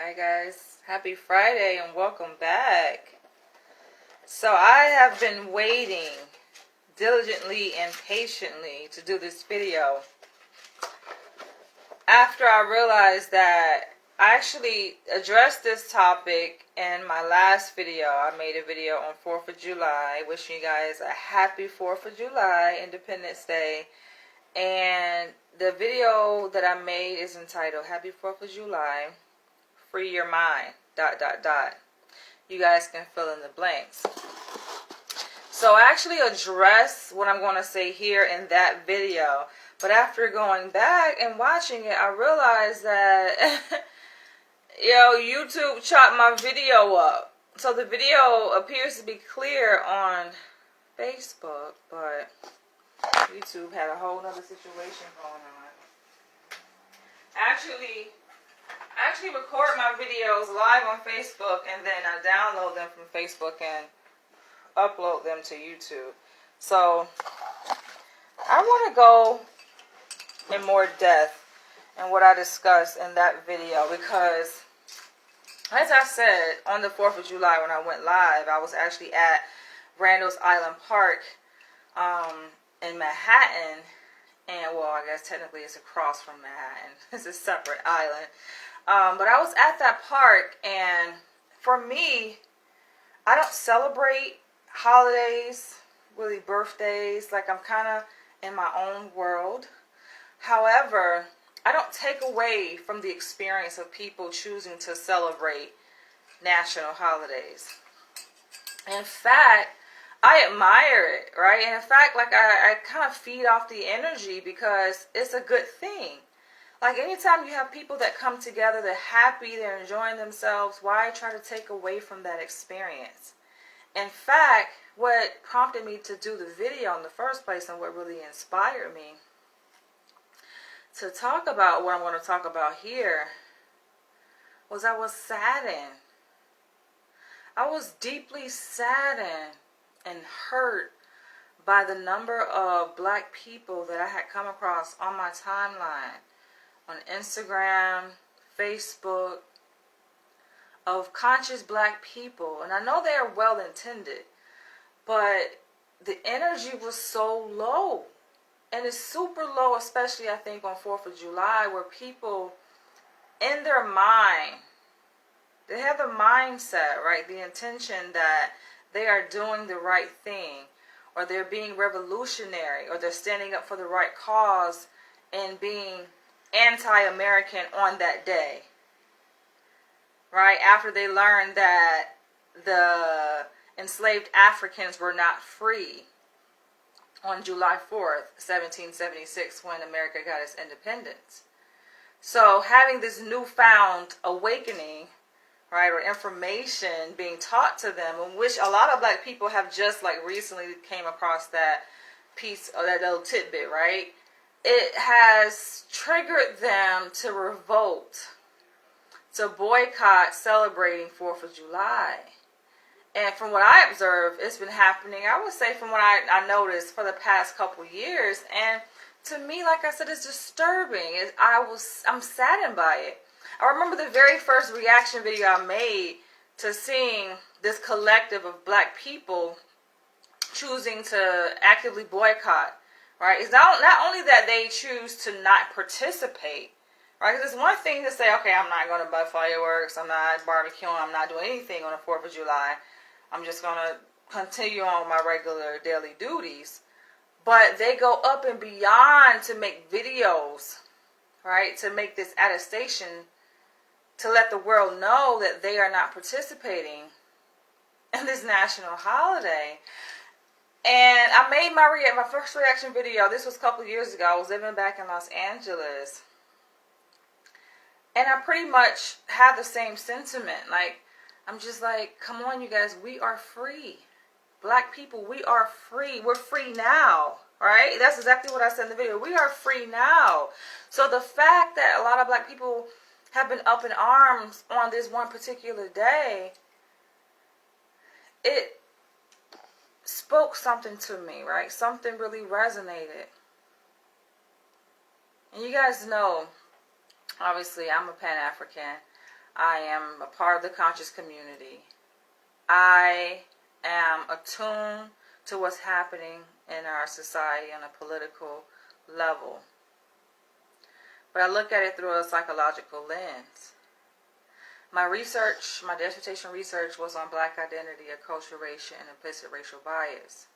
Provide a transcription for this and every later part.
Hi guys, happy Friday and welcome back. So I have been waiting diligently and patiently to do this video after I realized that I actually addressed this topic in my last video. I made a video on 4th of July, wishing you guys a happy 4th of July, Independence Day. And the video that I made is entitled Happy 4th of July, Free Your Mind, ... You guys can fill in the blanks. So I actually address what I'm going to say here in that video. But after going back and watching it, I realized that, YouTube chopped my video up. So the video appears to be clear on Facebook, but YouTube had a whole other situation going on. I actually record my videos live on Facebook, and then I download them from Facebook and upload them to YouTube. So I want to go in more depth in what I discussed in that video, because as I said, on the 4th of July when I went live, I was actually at Randall's Island Park in Manhattan. And, well, I guess technically it's across from Manhattan. It's a separate island. But I was at that park, and for me, I don't celebrate holidays, really birthdays. Like, I'm kind of in my own world. However, I don't take away from the experience of people choosing to celebrate national holidays. In fact, I admire it, right? And in fact, like, I kind of feed off the energy because it's a good thing. Like, anytime you have people that come together, they're happy, they're enjoying themselves, why try to take away from that experience? In fact, what prompted me to do the video in the first place, and what really inspired me to talk about what I'm going to talk about here, was I was saddened. I was deeply saddened and hurt by the number of black people that I had come across on my timeline, on Instagram, Facebook, of conscious black people. And I know they are well intended, but the energy was so low. And it's super low, especially I think on 4th of July, where people in their mind, they have the mindset, right? The intention that they are doing the right thing, or they're being revolutionary, or they're standing up for the right cause and being anti-American on that day, right? After they learned that the enslaved Africans were not free on July 4th, 1776, when America got its independence. So having this newfound awakening, right, or information being taught to them, in which a lot of black people have just like recently came across that piece, or that little tidbit, right? It has triggered them to revolt, to boycott celebrating 4th of July. And from what I observe, it's been happening, I would say, from what I noticed for the past couple years. And to me, like I said, it's disturbing. I'm saddened by it. I remember the very first reaction video I made to seeing this collective of black people choosing to actively boycott, right? It's not only that they choose to not participate, right? Because it's one thing to say, okay, I'm not going to buy fireworks, I'm not barbecuing, I'm not doing anything on the 4th of July. I'm just going to continue on my regular daily duties. But they go up and beyond to make videos, right? To make this attestation, to let the world know that they are not participating in this national holiday. And I made my first reaction video. This was a couple of years ago. I was living back in Los Angeles. And I pretty much had the same sentiment. Like, I'm just like, come on, you guys, we are free. Black people, we are free. We're free now, right? That's exactly what I said in the video. We are free now. So the fact that a lot of black people have been up in arms on this one particular day, it spoke something to me, right? Something really resonated. And you guys know, obviously, I'm a Pan-African. I am a part of the conscious community. I am attuned to what's happening in our society on a political level. But I look at it through a psychological lens. My research, my dissertation research was on Black identity, acculturation, and implicit racial bias.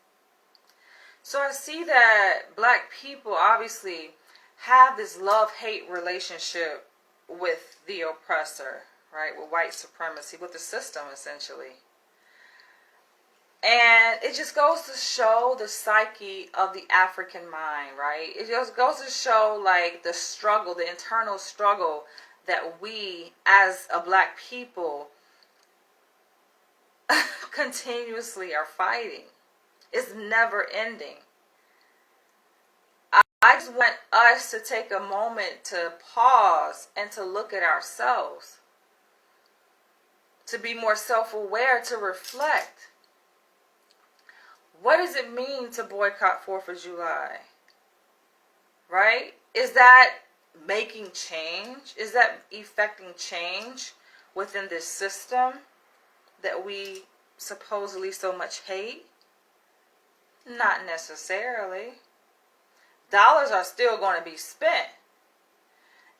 So I see that Black people obviously have this love-hate relationship with the oppressor, right? With white supremacy, with the system, essentially. And it just goes to show the psyche of the African mind, right? It just goes to show, like, the struggle, the internal struggle that we, as a Black people, continuously are fighting. It's never ending. I just want us to take a moment to pause and to look at ourselves, to be more self-aware, to reflect. What does it mean to boycott 4th of July? Right? Is that making change? Is that effecting change within this system that we supposedly so much hate? Not necessarily. Dollars are still going to be spent.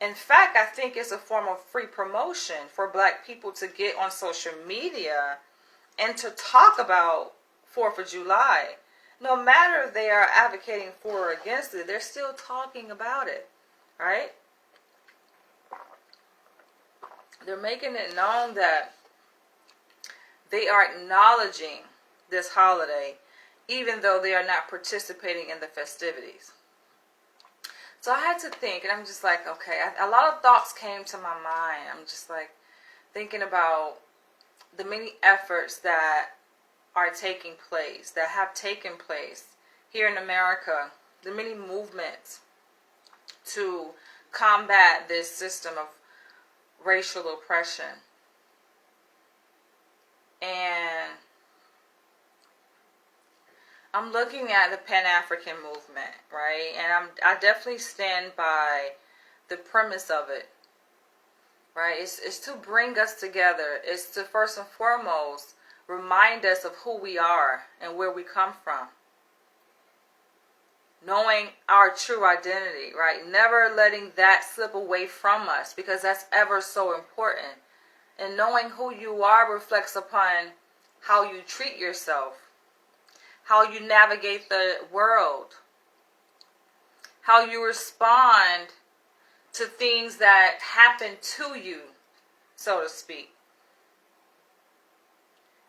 In fact, I think it's a form of free promotion for Black people to get on social media and to talk about 4th of July. No matter if they are advocating for or against it, they're still talking about it, right? They're making it known that they are acknowledging this holiday, even though they are not participating in the festivities. So I had to think, and I'm just like, okay, a lot of thoughts came to my mind. I'm just like thinking about the many efforts that are taking place, that have taken place here in America, the many movements to combat this system of racial oppression. And I'm looking at the Pan-African movement, right? And I definitely stand by the premise of it, right? It's to bring us together. It's to first and foremost remind us of who we are and where we come from. Knowing our true identity, right? Never letting that slip away from us, because that's ever so important. And knowing who you are reflects upon how you treat yourself, how you navigate the world, how you respond to things that happen to you, so to speak.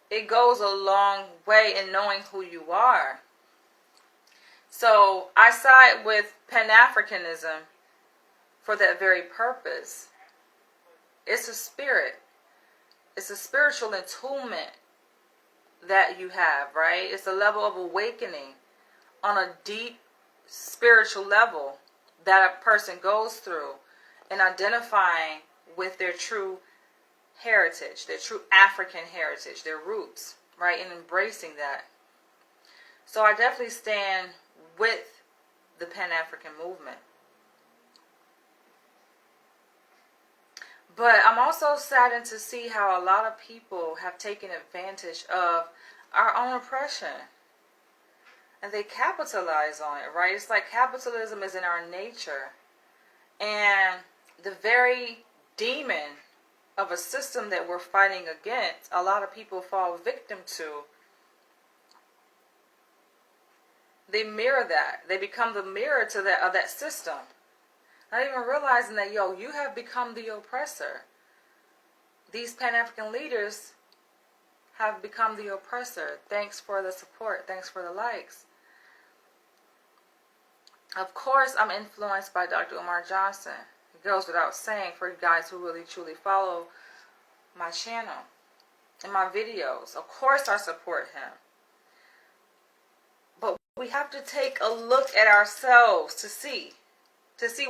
It goes a long way in knowing who you are. So I side with Pan-Africanism for that very purpose. It's a spirit. It's a spiritual attunement that you have, right? It's a level of awakening on a deep spiritual level that a person goes through in identifying with their true heritage, their true African heritage, their roots, right? And embracing that. So I definitely stand with the Pan-African movement. But I'm also saddened to see how a lot of people have taken advantage of our own oppression. And they capitalize on it, right? It's like capitalism is in our nature. And the very demon of a system that we're fighting against, a lot of people fall victim to. They mirror that. They become the mirror to that system. Not even realizing that, you have become the oppressor. These Pan-African leaders have become the oppressor. Thanks for the support. Thanks for the likes. Of course, I'm influenced by Dr. Umar Johnson. It goes without saying for you guys who really truly follow my channel and my videos. Of course, I support him. But we have to take a look at ourselves to see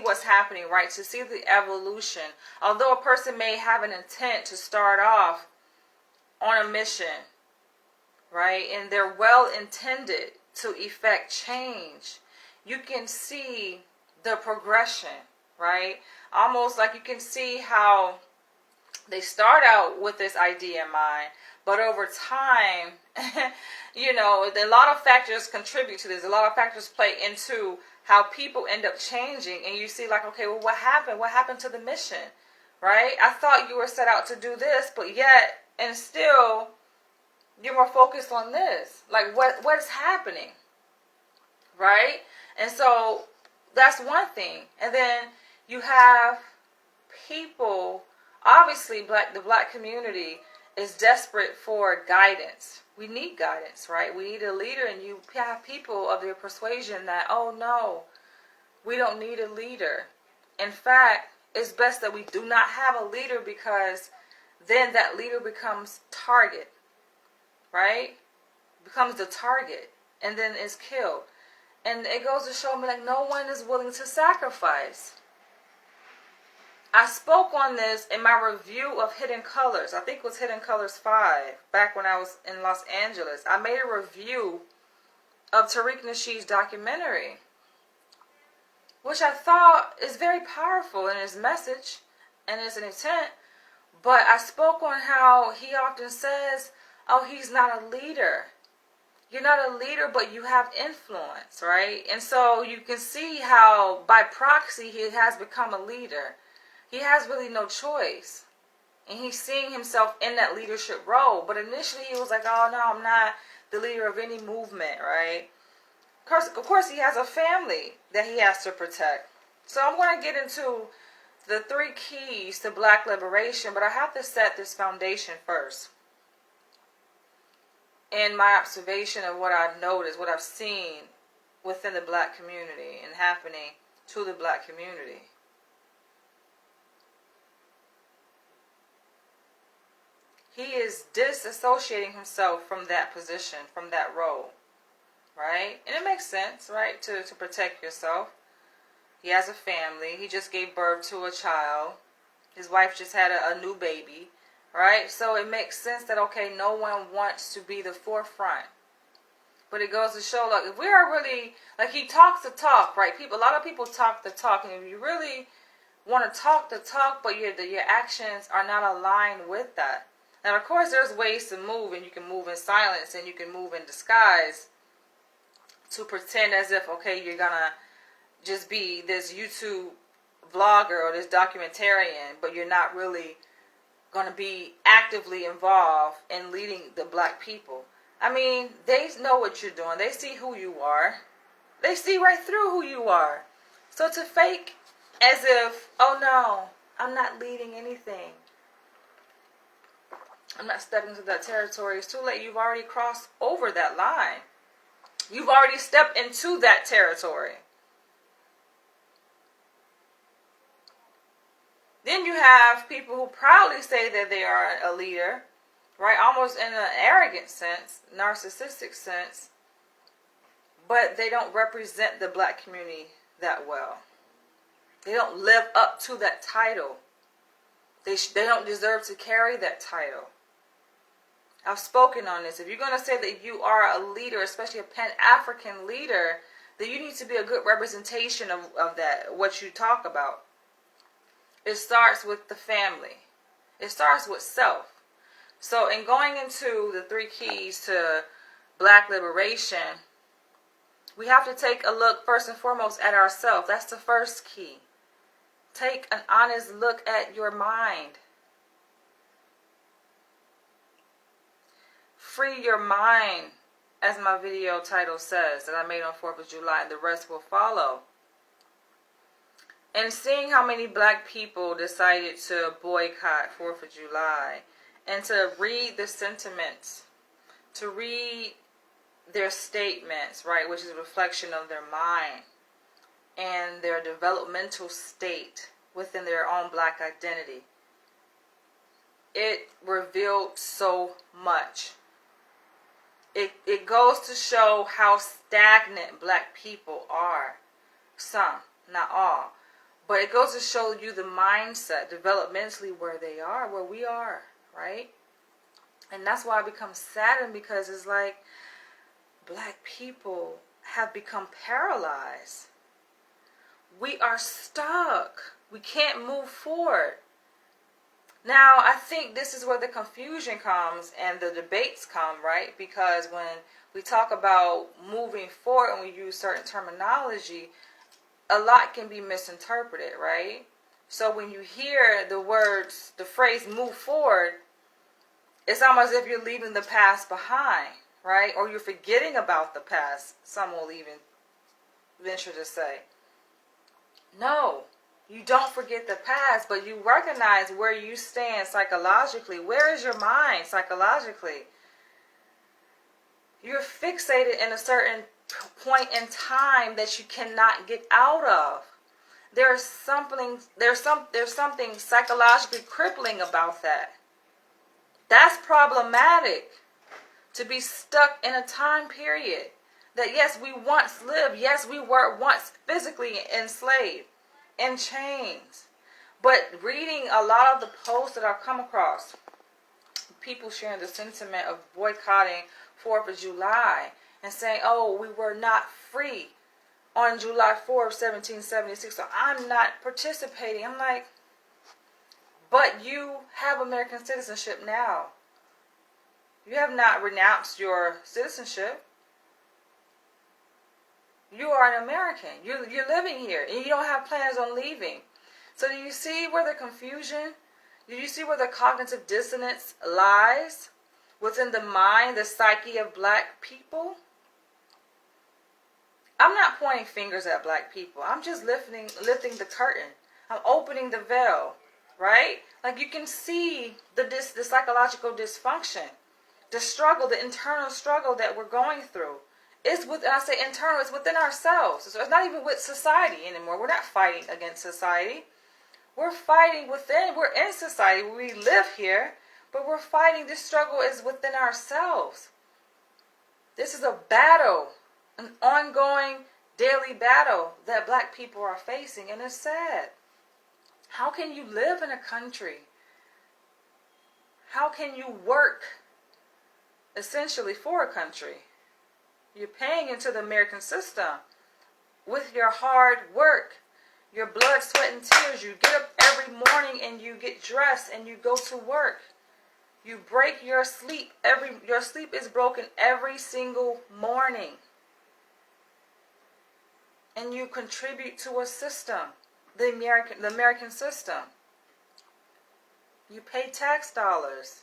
what's happening, right? To see the evolution. Although a person may have an intent to start off on a mission, right? And they're well intended to effect change. You can see the progression, right? Almost like you can see how They start out with this idea in mind, but over time, you know, a lot of factors contribute to this. A lot of factors play into how people end up changing. And you see, like, okay, well, what happened? What happened to the mission? Right? I thought you were set out to do this, but yet, and still, you're more focused on this. Like, what is happening? Right? And so, that's one thing. And then you have people, obviously, the black community is desperate for guidance. We need guidance, right? We need a leader, and you have people of their persuasion that, oh no, we don't need a leader. In fact, it's best that we do not have a leader, because then that leader becomes target, right? Becomes the target, and then is killed. And it goes to show me, like, no one is willing to sacrifice. I spoke on this in my review of Hidden Colors. I think it was Hidden Colors 5, back when I was in Los Angeles. I made a review of Tariq Nasheed's documentary, which I thought is very powerful in its message and its intent. But I spoke on how he often says, oh, he's not a leader. You're not a leader, but you have influence, right? And so you can see how by proxy he has become a leader. He has really no choice. And he's seeing himself in that leadership role. But initially he was like, oh no, I'm not the leader of any movement, right? Of course he has a family that he has to protect. So I'm going to get into the 3 keys to black liberation, but I have to set this foundation first. In my observation of what I've noticed, what I've seen within the black community and happening to the black community. He is disassociating himself from that position, from that role, right? And it makes sense, right, to protect yourself. He has a family. He just gave birth to a child. His wife just had a new baby, right? So it makes sense that, okay, no one wants to be the forefront. But it goes to show, like, if we are really, like, he talks the talk, right? A lot of people talk the talk, and if you really want to talk the talk, but your actions are not aligned with that. Now, of course, there's ways to move, and you can move in silence, and you can move in disguise to pretend as if, okay, you're going to just be this YouTube vlogger or this documentarian, but you're not really going to be actively involved in leading the black people. I mean, they know what you're doing. They see who you are. They see right through who you are. So to fake as if, oh no, I'm not leading anything, I'm not stepping into that territory, it's too late. You've already crossed over that line. You've already stepped into that territory. Then you have people who proudly say that they are a leader, right? Almost in an arrogant sense, narcissistic sense, but they don't represent the black community that well. They don't live up to that title. They don't deserve to carry that title. I've spoken on this. If you're going to say that you are a leader, especially a Pan-African leader, then you need to be a good representation of that, what you talk about. It starts with the family. It starts with self. So in going into the 3 keys to black liberation, we have to take a look first and foremost at ourselves. That's the first key. Take an honest look at your mind. Free your mind, as my video title says, that I made on 4th of July, and the rest will follow. And seeing how many black people decided to boycott 4th of July, and to read the sentiments, to read their statements, right, which is a reflection of their mind and their developmental state within their own black identity. It revealed so much. It goes to show how stagnant black people are. Some, not all. But it goes to show you the mindset, developmentally, where they are, where we are, right? And that's why I become saddened, because it's like black people have become paralyzed. We are stuck. We can't move forward. Now, I think this is where the confusion comes and the debates come, right? Because when we talk about moving forward and we use certain terminology, a lot can be misinterpreted, right? So when you hear the phrase move forward, it's almost as if you're leaving the past behind, right? Or you're forgetting about the past, some will even venture to say. No, you don't forget the past, but you recognize where you stand psychologically. Where is your mind psychologically? You're fixated in a certain point in time that you cannot get out of. There's something psychologically crippling about that. That's problematic, to be stuck in a time period that, yes, we once lived. Yes, we were once physically enslaved, in chains. But reading a lot of the posts that I've come across, people sharing the sentiment of boycotting 4th of July and saying, oh, we were not free on July 4th, 1776, so I'm not participating. I'm like, but you have American citizenship now. You have not renounced your citizenship. You are an American. You're living here, and you don't have plans on leaving. So do you see where the confusion, do you see where the cognitive dissonance lies within the mind, the psyche of black people? I'm not pointing fingers at black people. I'm just lifting the curtain. I'm opening the veil, right? Like, you can see the psychological dysfunction, the struggle, the internal struggle that we're going through. It's within, I say internal, it's within ourselves. So it's not even with society anymore. We're not fighting against society. We're fighting within. We're in society. We live here, but we're fighting. This struggle is within ourselves. This is a battle, an ongoing daily battle that black people are facing, and it's sad. How can you live in a country? How can you work essentially for a country? You're paying into the American system with your hard work, your blood, sweat, and tears. You get up every morning and you get dressed and you go to work. You break your sleep. Your sleep is broken every single morning. And you contribute to a system, the American system. You pay tax dollars.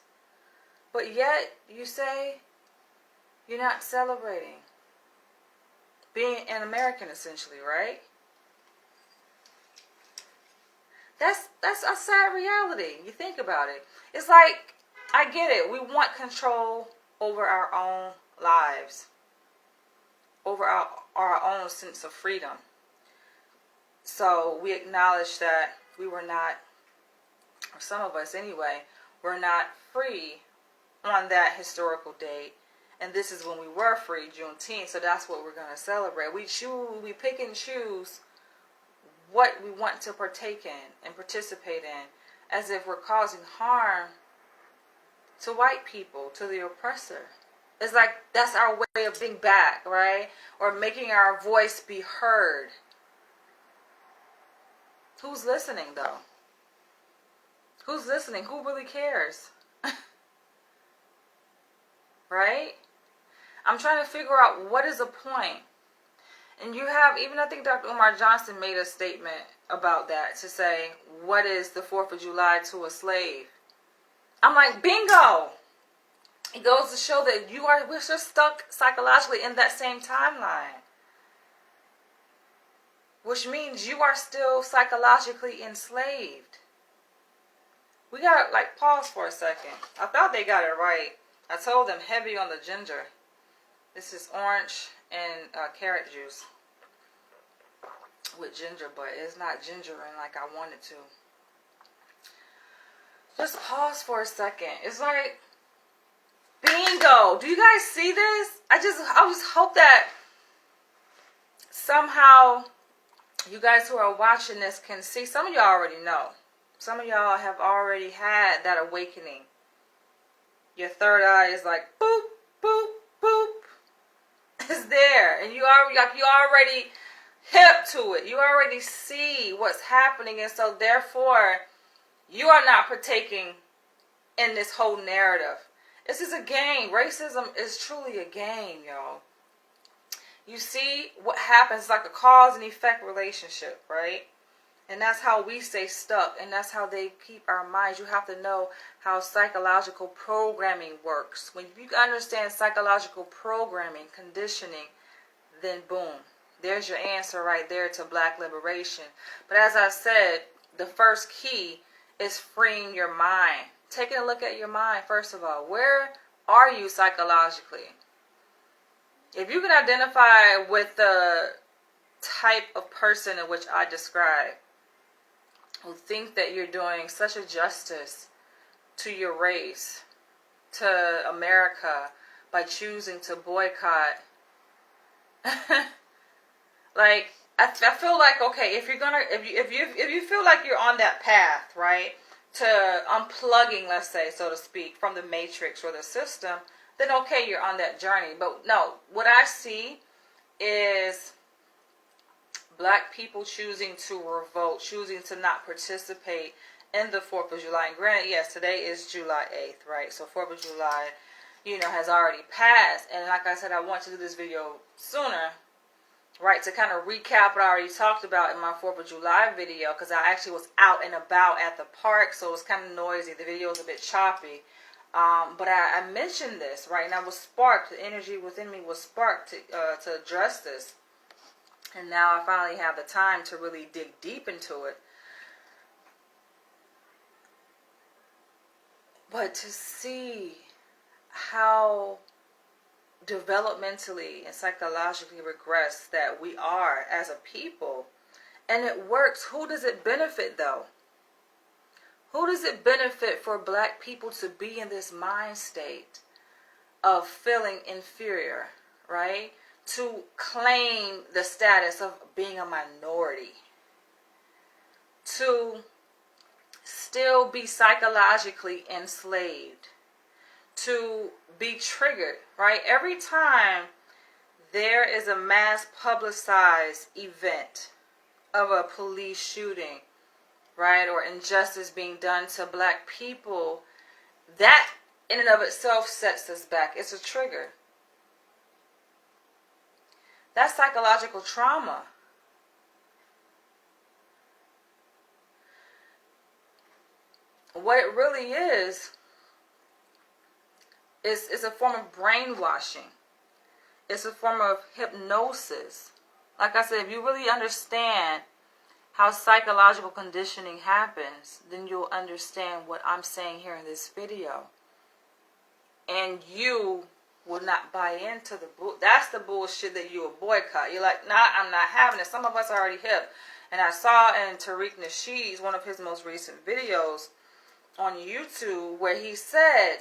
But yet you say you're not celebrating being an American, essentially, right? That's a sad reality. You think about it. It's like, I get it. We want control over our own lives, over our own sense of freedom. So we acknowledge that we were not, or some of us anyway, were not free on that historical date. And this is when we were free, Juneteenth. So that's what we're going to celebrate. We pick and choose what we want to partake in and participate in, as if we're causing harm to white people, to the oppressor. It's like that's our way of being back, right? Or making our voice be heard. Who's listening, though? Who's listening? Who really cares? Right? I'm trying to figure out what is the point. And you have, even I think Dr. Umar Johnson made a statement about that, to say, what is the 4th of July to a slave? I'm like, bingo! It goes to show that we're just stuck psychologically in that same timeline. Which means you are still psychologically enslaved. We gotta pause for a second. I thought they got it right. I told them heavy on the ginger. This is orange and carrot juice with ginger, but it's not gingering like I wanted to. Just pause for a second. It's like, bingo. Do you guys see this? I just hope that somehow you guys who are watching this can see. Some of y'all already know. Some of y'all have already had that awakening. Your third eye is like, boop, boop, boop. It's there. And you already hip to it. You already see what's happening. And so therefore, You are not partaking in this whole narrative. This is a game. Racism is truly a game, y'all. You see what happens, like a cause and effect relationship, right? And that's how we stay stuck, and that's how they keep our minds. You have to know how psychological programming works. When you understand psychological programming, conditioning, then boom, there's your answer right there to Black liberation. But as I said, the first key is freeing your mind. Taking a look at your mind, first of all. Where are you psychologically? If you can identify with the type of person in which I describe, who think that you're doing such a justice to your race, to America, by choosing to boycott. Like, I feel like, okay, if you feel like you're on that path, right, to unplugging, let's say, so to speak, from the matrix or the system, then okay, you're on that journey. But no, what I see is Black people choosing to revolt, choosing to not participate in the 4th of July. And granted, yes, today is July 8th, right? So 4th of July, has already passed. And like I said, I want to do this video sooner, right, to kind of recap what I already talked about in my 4th of July video, because I actually was out and about at the park, so it was kind of noisy. The video was a bit choppy. But I mentioned this, right, and I was sparked. The energy within me was sparked to address this. And now I finally have the time to really dig deep into it. But to see how developmentally and psychologically regressed that we are as a people, and it works, who does it benefit though? Who does it benefit for Black people to be in this mind state of feeling inferior, right? To claim the status of being a minority, to still be psychologically enslaved, to be triggered, right? Every time there is a mass publicized event of a police shooting, right, or injustice being done to Black people, that in and of itself sets us back. It's a trigger. That's psychological trauma. What it really is a form of brainwashing. It's a form of hypnosis. Like I said, if you really understand how psychological conditioning happens, then you'll understand what I'm saying here in this video. And you will not buy into the bull. That's the bullshit that you will boycott. You're like, nah, I'm not having it. Some of us are already hip. And I saw in Tariq Nasheed's, one of his most recent videos on YouTube, where he said,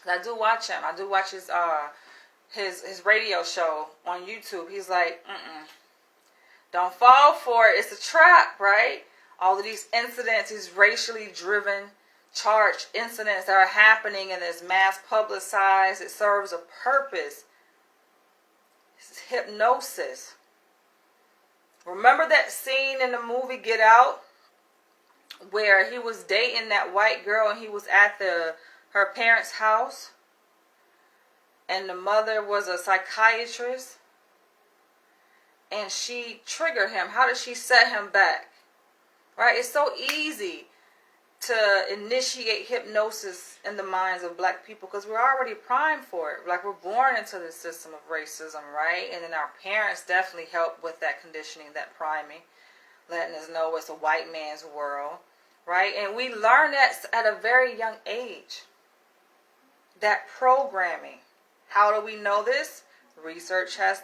I do watch him. I do watch his radio show on YouTube. He's like, don't fall for it. It's a trap, right? All of these incidents, these racially driven, charged incidents that are happening, and it's mass publicized. It serves a purpose. It's hypnosis. Remember that scene in the movie Get Out where he was dating that white girl and he was at her parents' house, and the mother was a psychiatrist, and she triggered him? How did she set him back? Right? It's so easy to initiate hypnosis in the minds of Black people because we're already primed for it. Like, we're born into the system of racism, right? And then our parents definitely help with that conditioning, that priming, letting us know it's a white man's world, right? And we learn that at a very young age, that programming. How do we know this? Research has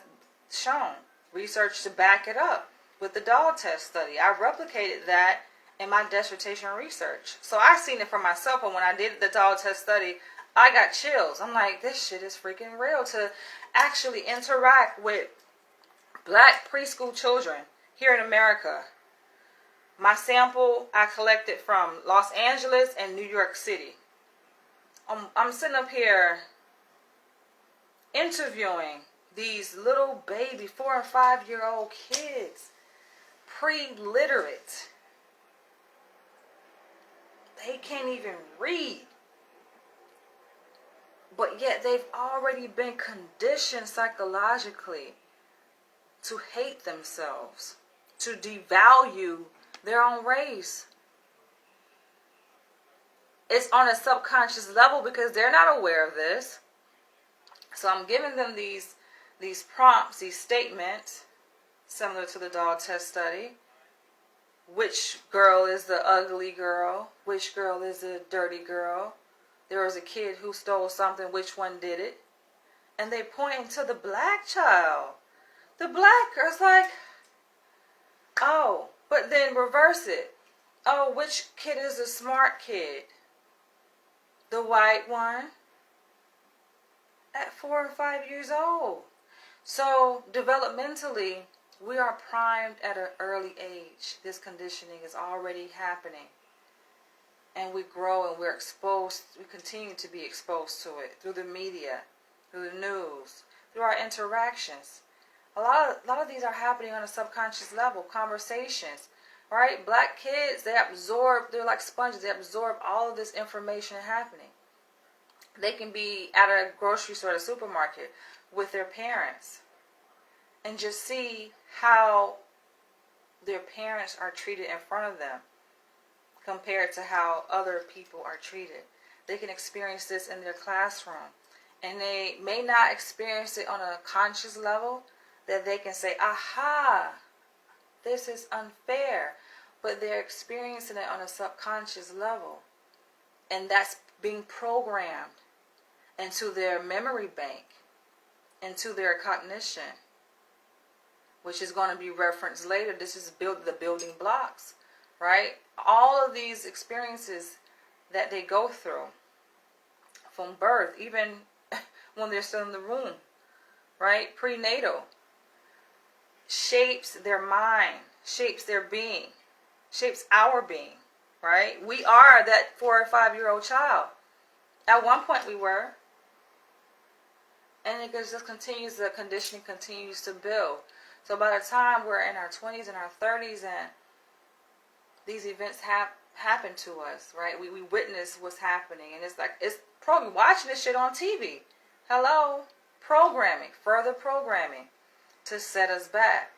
shown. Research to back it up with the doll test study. I replicated that in my dissertation research. So I seen it for myself, and when I did the doll test study, I got chills. I'm like, this shit is freaking real. To actually interact with Black preschool children here in America. My sample I collected from Los Angeles and New York City. I'm sitting up here interviewing these little baby 4 and 5 year old kids, pre-literate, they can't even read. But yet they've already been conditioned psychologically to hate themselves, to devalue their own race. It's on a subconscious level because they're not aware of this. So I'm giving them these prompts, these statements, similar to the dog test study. Which girl is the ugly girl? Which girl is the dirty girl? There was a kid who stole something. Which one did it? And they point to the black child. The black girl's like, oh, but then reverse it. Oh, which kid is the smart kid? The white one? At 4 or 5 years old. So developmentally, we are primed at an early age. This conditioning is already happening. And we grow and we're exposed, we continue to be exposed to it through the media, through the news, through our interactions. A lot of these are happening on a subconscious level, conversations, right? Black kids, they're like sponges, they absorb all of this information happening. They can be at a grocery store, a supermarket, with their parents and just see how their parents are treated in front of them compared to how other people are treated. They can experience this in their classroom. And they may not experience it on a conscious level that they can say, aha, this is unfair. But they're experiencing it on a subconscious level. And that's being programmed into their memory bank, into their cognition, which is going to be referenced later. This is the building blocks, right? All of these experiences that they go through from birth, even when they're still in the womb, right? Prenatal, shapes their mind, shapes their being, shapes our being, right? We are that 4 or 5 year old child. At one point we were. And it just continues, the conditioning continues to build. So by the time we're in our 20s and our 30s and these events happen to us, right? We witness what's happening. And it's like, it's probably watching this shit on TV. Hello? Programming, further programming to set us back,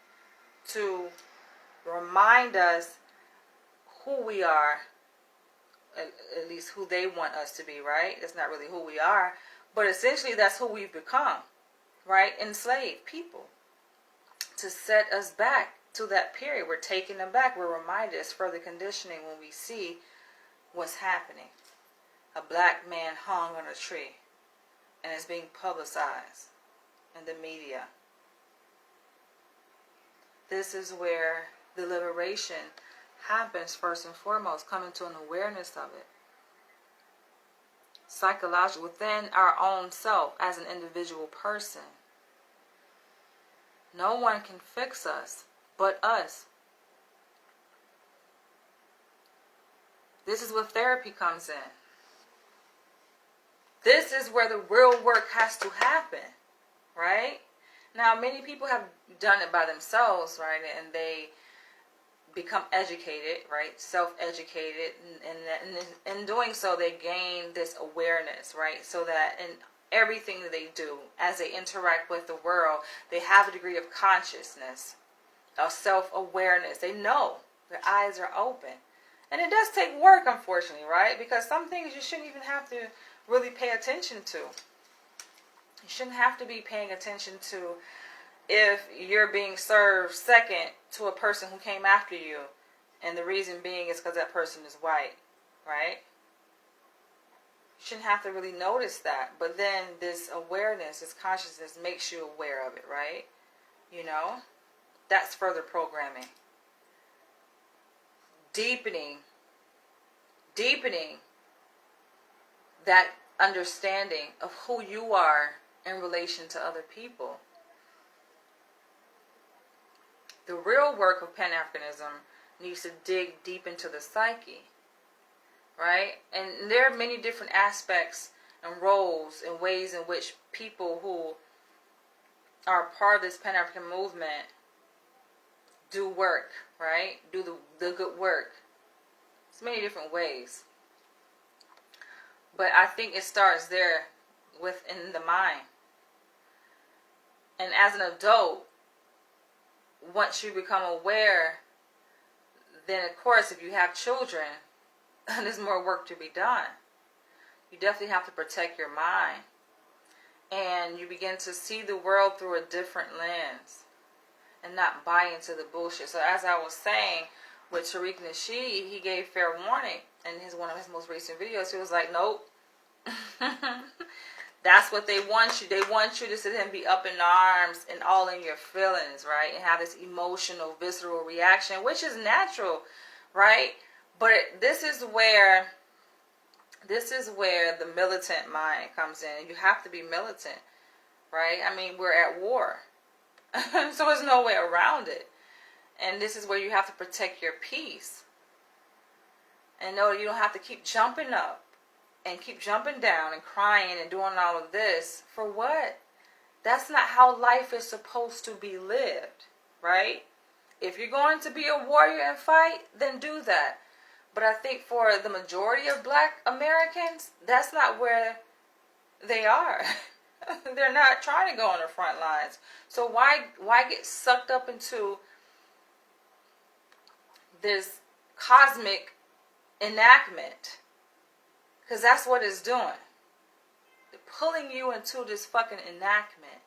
to remind us who we are, at least who they want us to be, right? It's not really who we are. But essentially, that's who we've become, right? Enslaved people. To set us back to that period. We're taking them back. We're reminded. It's further conditioning when we see what's happening. A black man hung on a tree. And it's being publicized in the media. This is where the liberation happens first and foremost. Coming to an awareness of it. Psychological, within our own self as an individual person. No one can fix us but us. This is where therapy comes in. This is where the real work has to happen, right? Now, many people have done it by themselves, right? And they become educated, right? Self-educated, and in doing so, they gain this awareness, right? So that in everything that they do, as they interact with the world, they have a degree of consciousness, of self-awareness. They know, their eyes are open. And it does take work, unfortunately, right? Because some things you shouldn't even have to really pay attention to. You shouldn't have to be paying attention to if you're being served second to a person who came after you, and the reason being is because that person is white, right? You shouldn't have to really notice that, but then this awareness, this consciousness makes you aware of it, right? You know, that's further programming. Deepening that understanding of who you are in relation to other people. The real work of Pan-Africanism needs to dig deep into the psyche, right? And there are many different aspects and roles and ways in which people who are part of this Pan-African movement do work, right? Do the good work. There's many different ways. But I think it starts there within the mind. And as an adult, once you become aware, then of course if you have children, there's more work to be done. You definitely have to protect your mind. And you begin to see the world through a different lens and not buy into the bullshit. So as I was saying, with Tariq Nasheed, he gave fair warning in one of his most recent videos. He was like, nope. That's what they want you. They want you to sit here and be up in arms and all in your feelings, right? And have this emotional, visceral reaction, which is natural, right? But this is where the militant mind comes in. You have to be militant, right? I mean, we're at war. So there's no way around it. And this is where you have to protect your peace. And know that you don't have to keep jumping up and keep jumping down and crying and doing all of this. For what? That's not how life is supposed to be lived, right? If you're going to be a warrior and fight, then do that. But I think for the majority of Black Americans, that's not where they are. They're not trying to go on the front lines. So why get sucked up into this cosmic enactment? Because that's what it's doing. They're pulling you into this fucking enactment.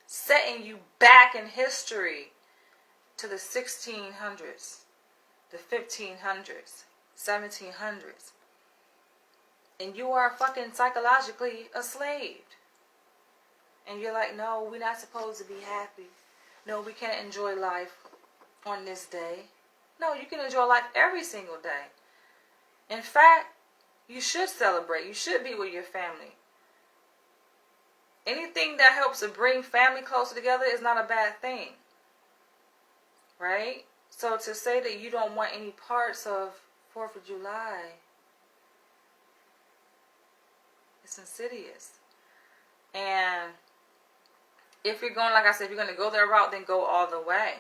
Setting you back in history to the 1600s, the 1500s, 1700s. And you are fucking psychologically enslaved. And you're like, no, we're not supposed to be happy. No, we can't enjoy life on this day. No, you can enjoy life every single day. In fact, you should celebrate. You should be with your family. Anything that helps to bring family closer together is not a bad thing. Right? So to say that you don't want any parts of 4th of July, it's insidious. And if you're going, like I said, if you're going to go that route, then go all the way.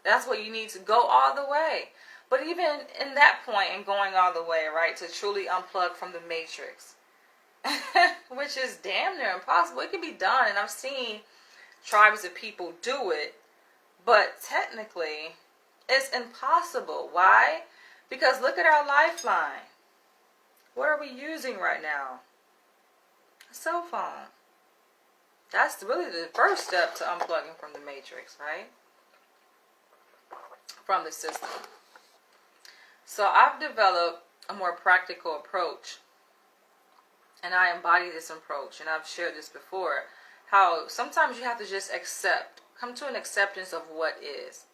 That's what you need to go all the way. But even in that point, in going all the way, right, to truly unplug from the matrix, which is damn near impossible. It can be done, and I've seen tribes of people do it, but technically, it's impossible. Why? Because look at our lifeline. What are we using right now? A cell phone. That's really the first step to unplugging from the matrix, right? From the system. So I've developed a more practical approach, and I embody this approach, and I've shared this before, how sometimes you have to just come to an acceptance of what is,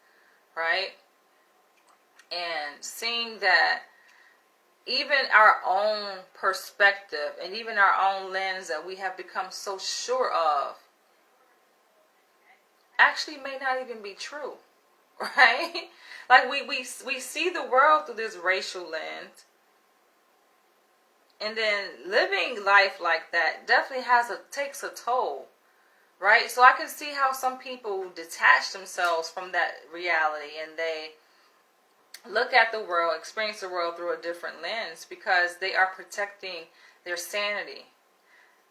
right? And seeing that even our own perspective and even our own lens that we have become so sure of actually may not even be true, right? Like we see the world through this racial lens, and then living life like that definitely takes a toll, right? So I can see how some people detach themselves from that reality and they look at the world, experience the world through a different lens because they are protecting their sanity.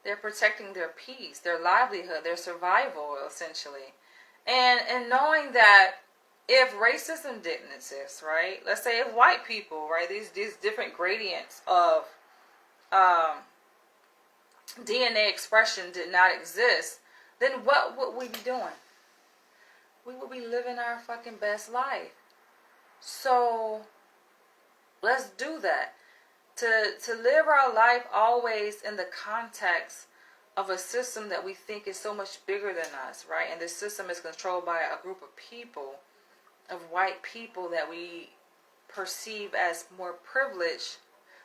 They're protecting their peace, their livelihood, their survival, essentially. And knowing that if racism didn't exist, right? Let's say if white people, right? These different gradients of DNA expression did not exist, then what would we be doing? We would be living our fucking best life. So let's do that. To live our life always in the context of a system that we think is so much bigger than us, right? And this system is controlled by a group of people, of white people that we perceive as more privileged.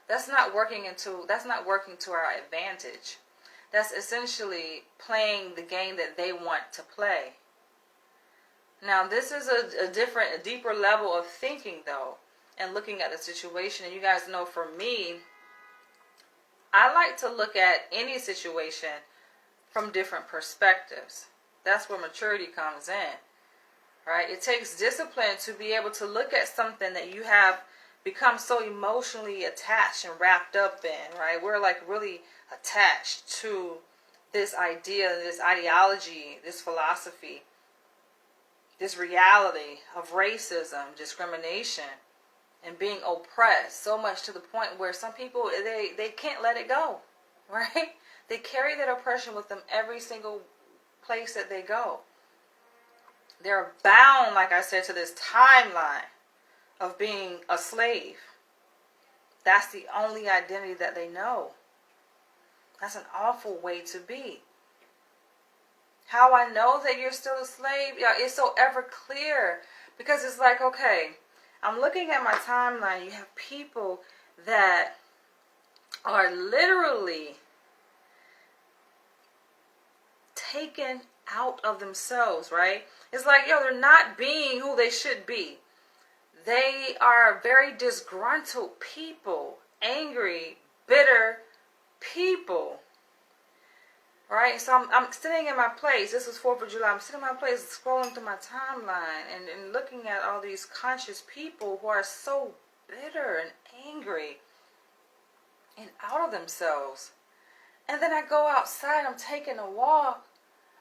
That's not working to our advantage. That's essentially playing the game that they want to play. Now, this is a deeper level of thinking, though, and looking at the situation. And you guys know, for me, I like to look at any situation from different perspectives. That's where maturity comes in, right? It takes discipline to be able to look at something that you have become so emotionally attached and wrapped up in, right? We're like really attached to this idea, this ideology, this philosophy, this reality of racism, discrimination, and being oppressed so much to the point where some people, they can't let it go, right? They carry that oppression with them every single place that they go. They're bound, like I said, to this timeline of being a slave. That's the only identity that they know. That's an awful way to be. How I know that you're still a slave, yeah, it's so ever clear. Because it's like, okay, I'm looking at my timeline. You have people that are literally taken out of themselves, right? It's like, yo, they're not being who they should be. They are very disgruntled people, angry, bitter people, right? So I'm sitting in my place. This was 4th of July. I'm sitting in my place, scrolling through my timeline and looking at all these conscious people who are so bitter and angry and out of themselves. And then I go outside. I'm taking a walk.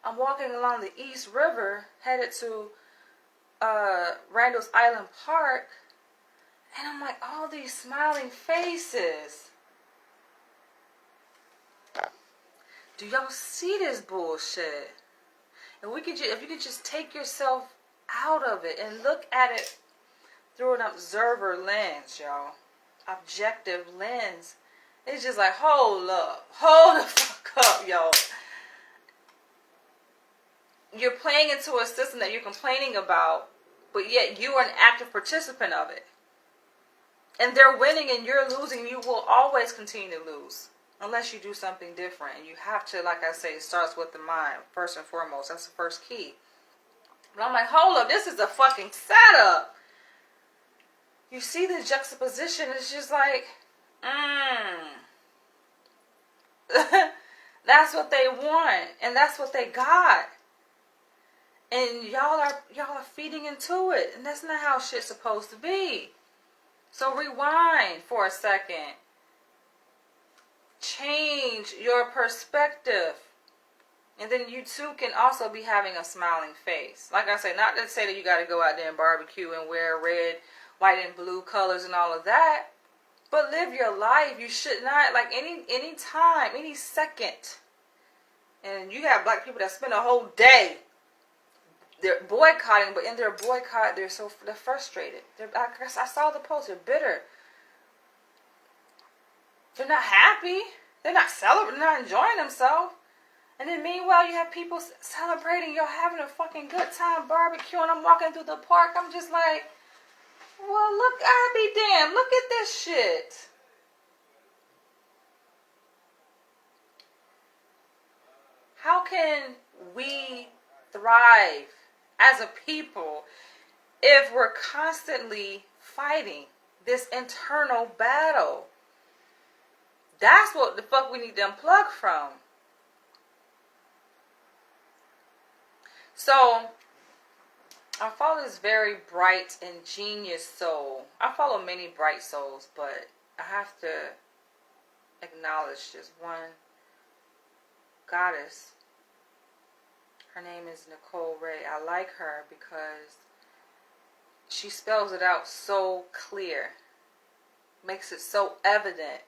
I'm walking along the East River, headed to Randall's Island Park, and I'm like, all these smiling faces. Do y'all see this bullshit? And if you could just take yourself out of it and look at it through an observer lens, y'all. Objective lens. It's just like, hold the fuck up, y'all. You're playing into a system that you're complaining about, but yet you are an active participant of it. And they're winning and you're losing. You will always continue to lose unless you do something different. And you have to, like I say, it starts with the mind, first and foremost. That's the first key. But I'm like, hold up, this is a fucking setup. You see the juxtaposition, it's just like, that's what they want. And that's what they got. And y'all are feeding into it. And that's not how shit's supposed to be. So rewind for a second. Change your perspective. And then you too can also be having a smiling face. Like I say, not to say that you got to go out there and barbecue and wear red, white, and blue colors and all of that. But live your life. You should not, like any time, any second. And you have black people that spend a whole day, they're boycotting, but in their boycott, they're frustrated. I saw the post. They're bitter. They're not happy. They're not celebrating. They're not enjoying themselves. And then meanwhile, you have people celebrating. You're having a fucking good time barbecuing. I'm walking through the park. I'm just like, well, look, I'll be damned. Look at this shit. How can we thrive as a people if we're constantly fighting this internal battle? That's what the fuck we need to unplug from. So, I follow this very bright and genius soul. I follow many bright souls, but I have to acknowledge this one goddess. Her name is Nicole Ray. I like her because she spells it out so clear. Makes it so evident.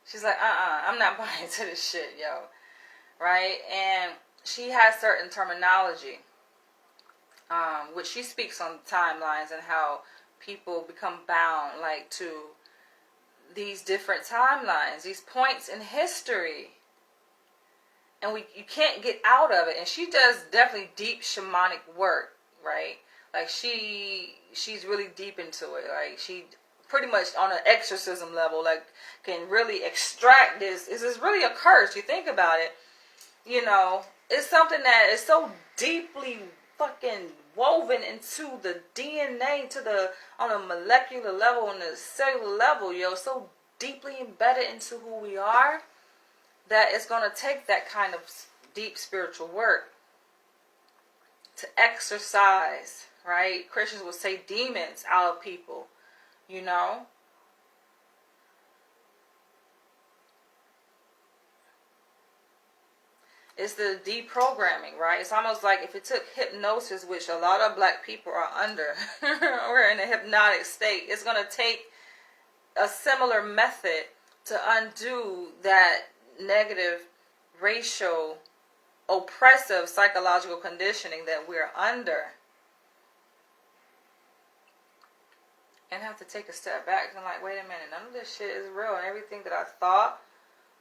She's like, I'm not buying into this shit, yo. Right? And she has certain terminology, which she speaks on timelines and how people become bound, like, to these different timelines, these points in history. And you can't get out of it. And she does definitely deep shamanic work, right? Like, she's really deep into it. Like, she pretty much on an exorcism level, like, can really extract this. This is really a curse. You think about it, you know, it's something that is so deeply fucking woven into the DNA, on a molecular level, on the cellular level, yo, so deeply embedded into who we are, that it's going to take that kind of deep spiritual work to exorcise, right? Christians would say demons out of people, you know? It's the deprogramming, right? It's almost like if it took hypnosis, which a lot of black people are under, or in a hypnotic state, it's going to take a similar method to undo that negative, racial, oppressive psychological conditioning that we're under. And have to take a step back and like, wait a minute, none of this shit is real, and everything that I thought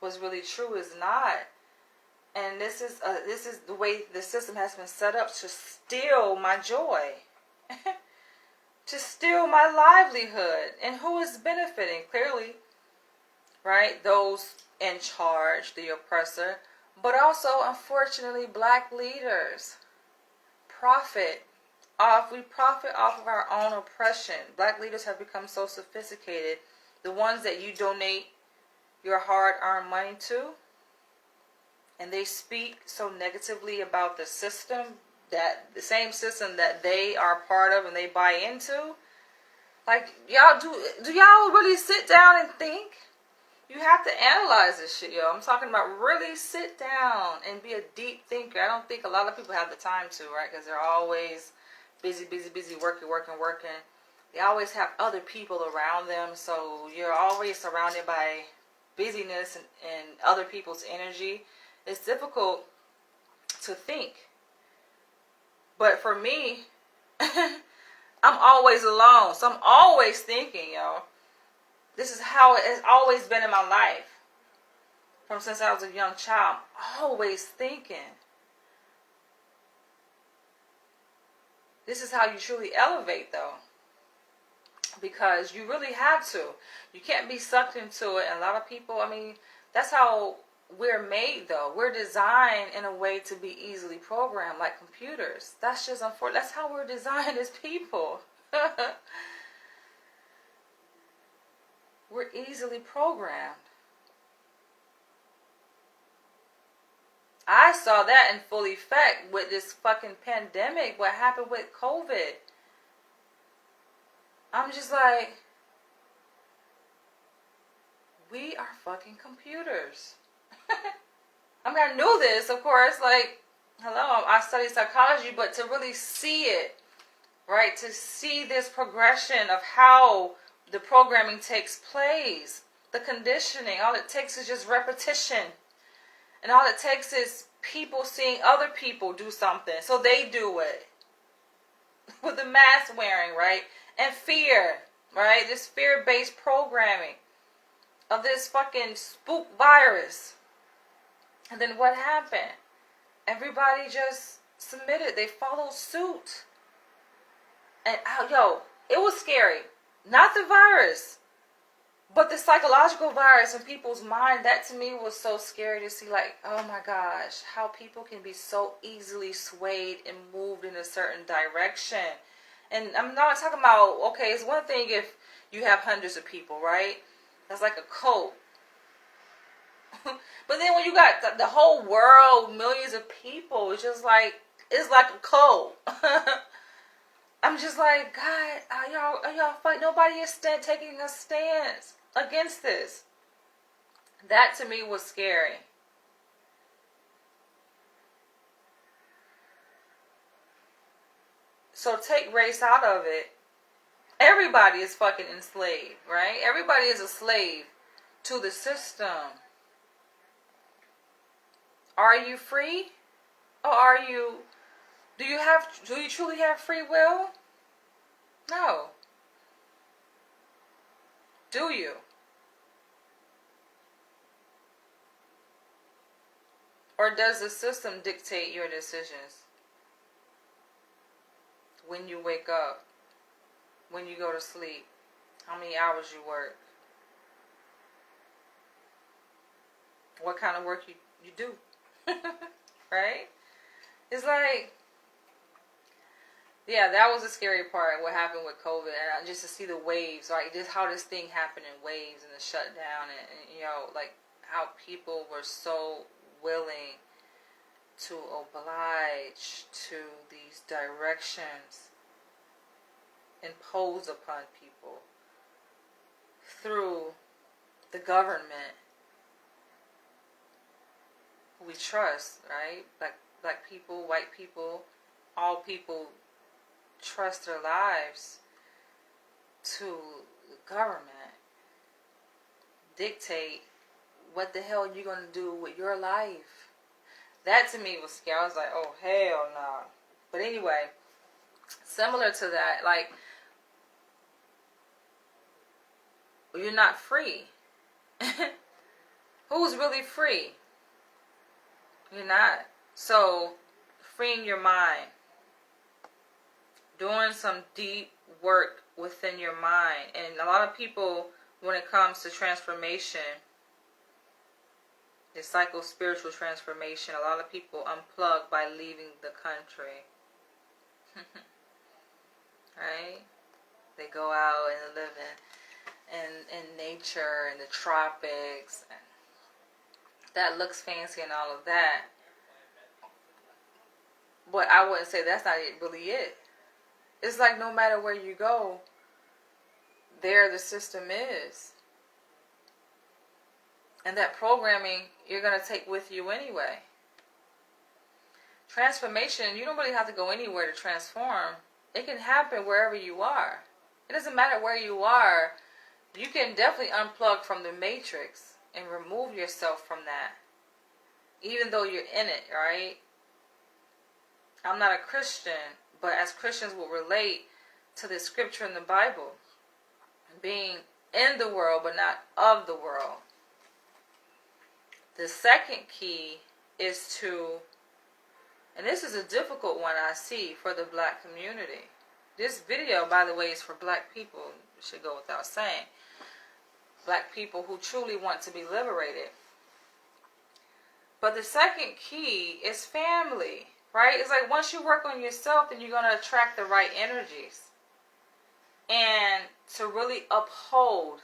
was really true is not. And this is the way the system has been set up to steal my joy, to steal my livelihood. And who is benefiting? Clearly, right? Those in charge, the oppressor, but also, unfortunately, black leaders we profit off of our own oppression. Black leaders have become so sophisticated. The ones that you donate your hard-earned money to, and they speak so negatively about the system, that the same system that they are part of and they buy into. Like, y'all, do y'all really sit down and think? You have to analyze this shit, yo. I'm talking about really sit down and be a deep thinker. I don't think a lot of people have the time to, right? Because they're always busy, working. They always have other people around them, so you're always surrounded by busyness and other people's energy. It's difficult to think. But for me, I'm always alone. So I'm always thinking, yo. This is how it has always been in my life. From since I was a young child. I'm always thinking. This is how you truly elevate, though. Because you really have to. You can't be sucked into it. And a lot of people, I mean, that's how we're made, though. We're designed in a way to be easily programmed, like computers. That's just unfortunate. That's how we're designed as people. We're easily programmed. I saw that in full effect with this fucking pandemic. What happened with COVID? I'm just like, we are fucking computers. I mean, I knew this, of course, like, hello, I studied psychology, but to really see it, right, to see this progression of how the programming takes place, the conditioning, all it takes is just repetition. And all it takes is people seeing other people do something, so they do it. With the mask wearing, right? And fear, right? This fear-based programming of this fucking spook virus. And then what happened? Everybody just submitted. They followed suit. And, it was scary. Not the virus, but the psychological virus in people's mind. That to me was so scary to see, like, oh my gosh, how people can be so easily swayed and moved in a certain direction. And I'm not talking about, okay, it's one thing if you have hundreds of people, right? That's like a cult. But then when you got the whole world, millions of people, it's like a cult. I'm just like, God, are y'all fighting? Nobody is taking a stance against this. That to me was scary. So take race out of it. Everybody is fucking enslaved, right? Everybody is a slave to the system. Are you free? Or do you truly have free will? No. Do you? Or does the system dictate your decisions? When you wake up, when you go to sleep, how many hours you work, what kind of work you do, right? It's like, yeah, that was the scary part, what happened with COVID, and just to see the waves, right, just how this thing happened in waves and the shutdown, and like how people were so willing to oblige to these directions imposed upon people through the government we trust, right? Black people, white people, all people trust their lives to the government. Dictate what the hell you're going to do with your life. That to me was scary. I was like, oh, hell no. But anyway, similar to that, like, you're not free. Who's really free? You're not. So, freeing your mind. Doing some deep work within your mind. And a lot of people, when it comes to transformation, the psycho-spiritual transformation, a lot of people unplug by leaving the country. Right? They go out and live in nature, in the tropics. That looks fancy and all of that. But I wouldn't say that's not really it. It's like no matter where you go, there the system is. And that programming you're going to take with you anyway. Transformation, you don't really have to go anywhere to transform. It can happen wherever you are. It doesn't matter where you are. You can definitely unplug from the matrix and remove yourself from that. Even though you're in it, right? I'm not a Christian, but as Christians will relate to the scripture in the Bible. Being in the world, but not of the world. The second key is to, and this is a difficult one I see for the black community. This video, by the way, is for black people. It should go without saying. Black people who truly want to be liberated. But the second key is family, right? It's like once you work on yourself, then you're going to attract the right energies. And to really uphold.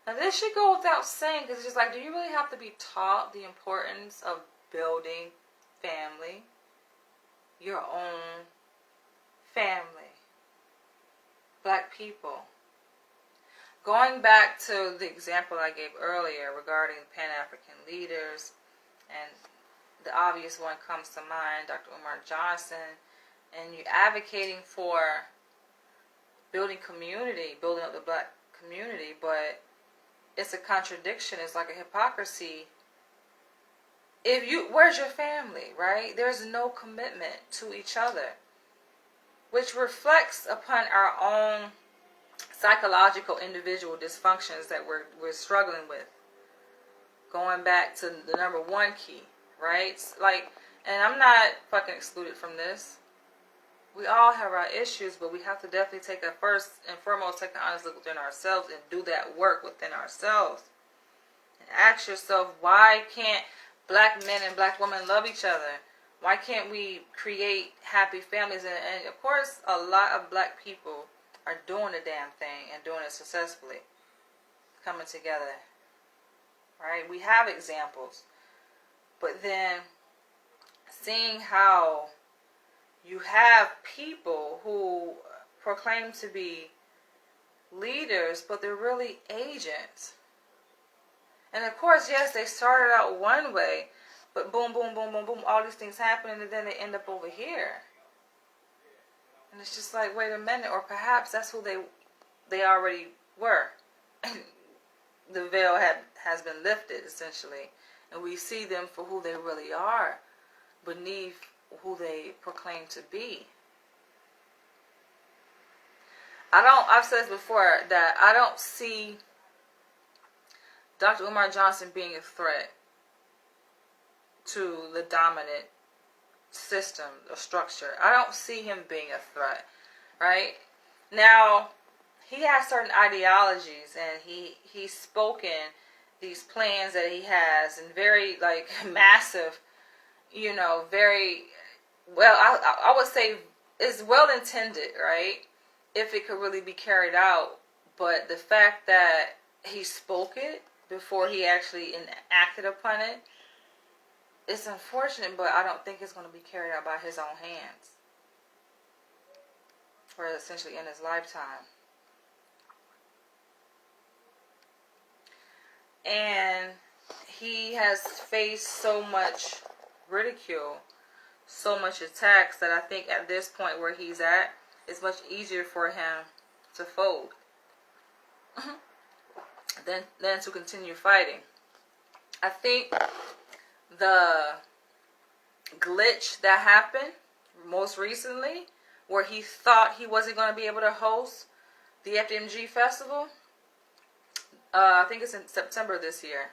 Now this should go without saying, because it's just like, do you really have to be taught the importance of building family? Your own family. Black people. Going back to the example I gave earlier regarding Pan-African leaders, and the obvious one comes to mind, Dr. Umar Johnson, and you advocating for building community, building up the black community, but it's a contradiction. It's like a hypocrisy. Where's your family, right? There's no commitment to each other, which reflects upon our own psychological individual dysfunctions that we're struggling with. Going back to the number one key, right? Like, and I'm not fucking excluded from this. We all have our issues, but we have to definitely take an honest look within ourselves and do that work within ourselves. And ask yourself, why can't black men and black women love each other? Why can't we create happy families? And of course, a lot of black people are doing the damn thing and doing it successfully. Coming together. Right? We have examples. But then, seeing how you have people who proclaim to be leaders, but they're really agents. And of course, yes, they started out one way, but boom, boom, boom, boom, boom, all these things happen, and then they end up over here. And it's just like, wait a minute, or perhaps that's who they already were. The veil has been lifted, essentially. And we see them for who they really are, beneath who they proclaim to be. I've said this before, that I don't see Dr. Umar Johnson being a threat to the dominant system or structure. I don't see him being a threat, right? Now, he has certain ideologies, and he's spoken these plans that he has, and very, like, massive, very, well, I would say it's well intended, right? If it could really be carried out. But the fact that he spoke it before he actually enacted upon it, it's unfortunate, but I don't think it's going to be carried out by his own hands. Or essentially in his lifetime. And he has faced so much ridicule, so much attacks, that I think at this point where he's at, it's much easier for him to fold than to continue fighting. I think the glitch that happened most recently, where he thought he wasn't going to be able to host the FDMG festival, I think it's in September this year.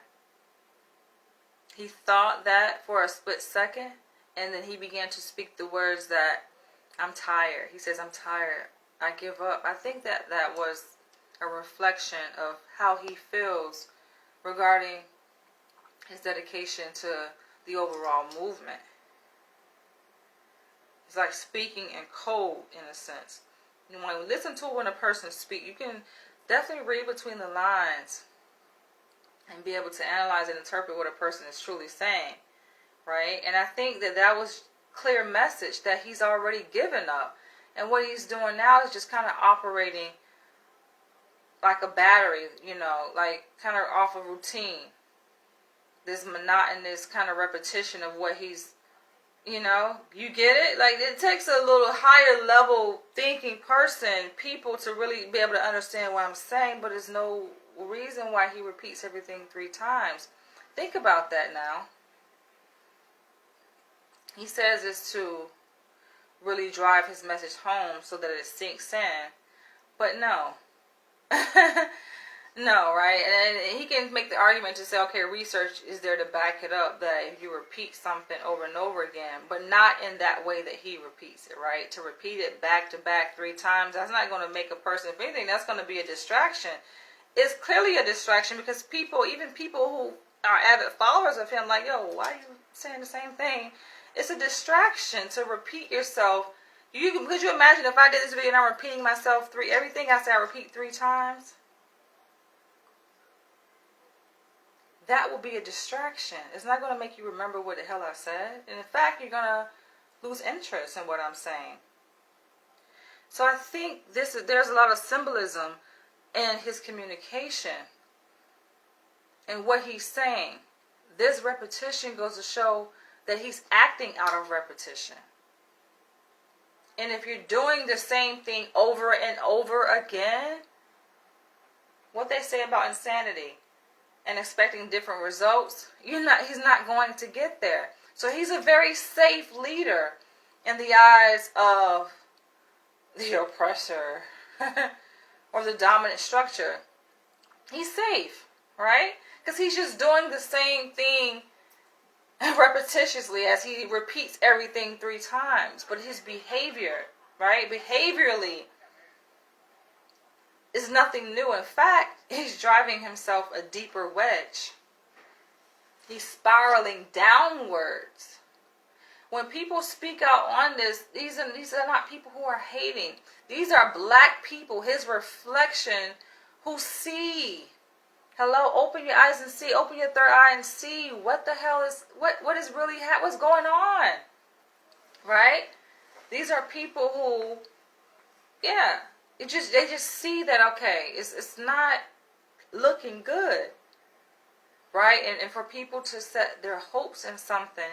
He thought that for a split second, and then he began to speak the words that, I'm tired. He says, I'm tired. I give up. I think that was a reflection of how he feels regarding his dedication to the overall movement. It's like speaking in code, in a sense. You know, when you listen to when a person speaks, you can definitely read between the lines and be able to analyze and interpret what a person is truly saying, right? And I think that was clear message that he's already given up. And what he's doing now is just kind of operating like a battery, you know, like kind of off of routine. This monotonous kind of repetition of what he's, you know, you get it? Like, it takes a little higher level thinking person, people, to really be able to understand what I'm saying, but there's no reason why he repeats everything 3 times. Think about that now. He says this to really drive his message home so that it sinks in, but no. No, right? And he can make the argument to say, okay, research is there to back it up, that if you repeat something over and over again, but not in that way that he repeats it, right? To repeat it back to back 3 times, that's not going to make a person, if anything, that's going to be a distraction. It's clearly a distraction, because people, even people who are avid followers of him, like, yo, why are you saying the same thing? It's a distraction to repeat yourself. Could you imagine if I did this video and I'm repeating myself everything I say I repeat 3 times? That will be a distraction. It's not going to make you remember what the hell I said. And in fact, you're going to lose interest in what I'm saying. So I think there's a lot of symbolism in his communication and what he's saying. This repetition goes to show that he's acting out of repetition. And if you're doing the same thing over and over again, what they say about insanity and expecting different results, he's not going to get there. So he's a very safe leader in the eyes of the oppressor or the dominant structure. He's safe, right? Because he's just doing the same thing repetitiously as he repeats everything 3 times. But his behavior, right, behaviorally, is nothing new. In fact, he's driving himself a deeper wedge. He's spiraling downwards. When people speak out on this, these are not people who are hating. These are black people, his reflection, who see. Hello, open your eyes and see. Open your third eye and see what the hell is, what is really what's going on. Right? These are people who, yeah, they just see that, okay, it's not looking good. Right? And for people to set their hopes in something,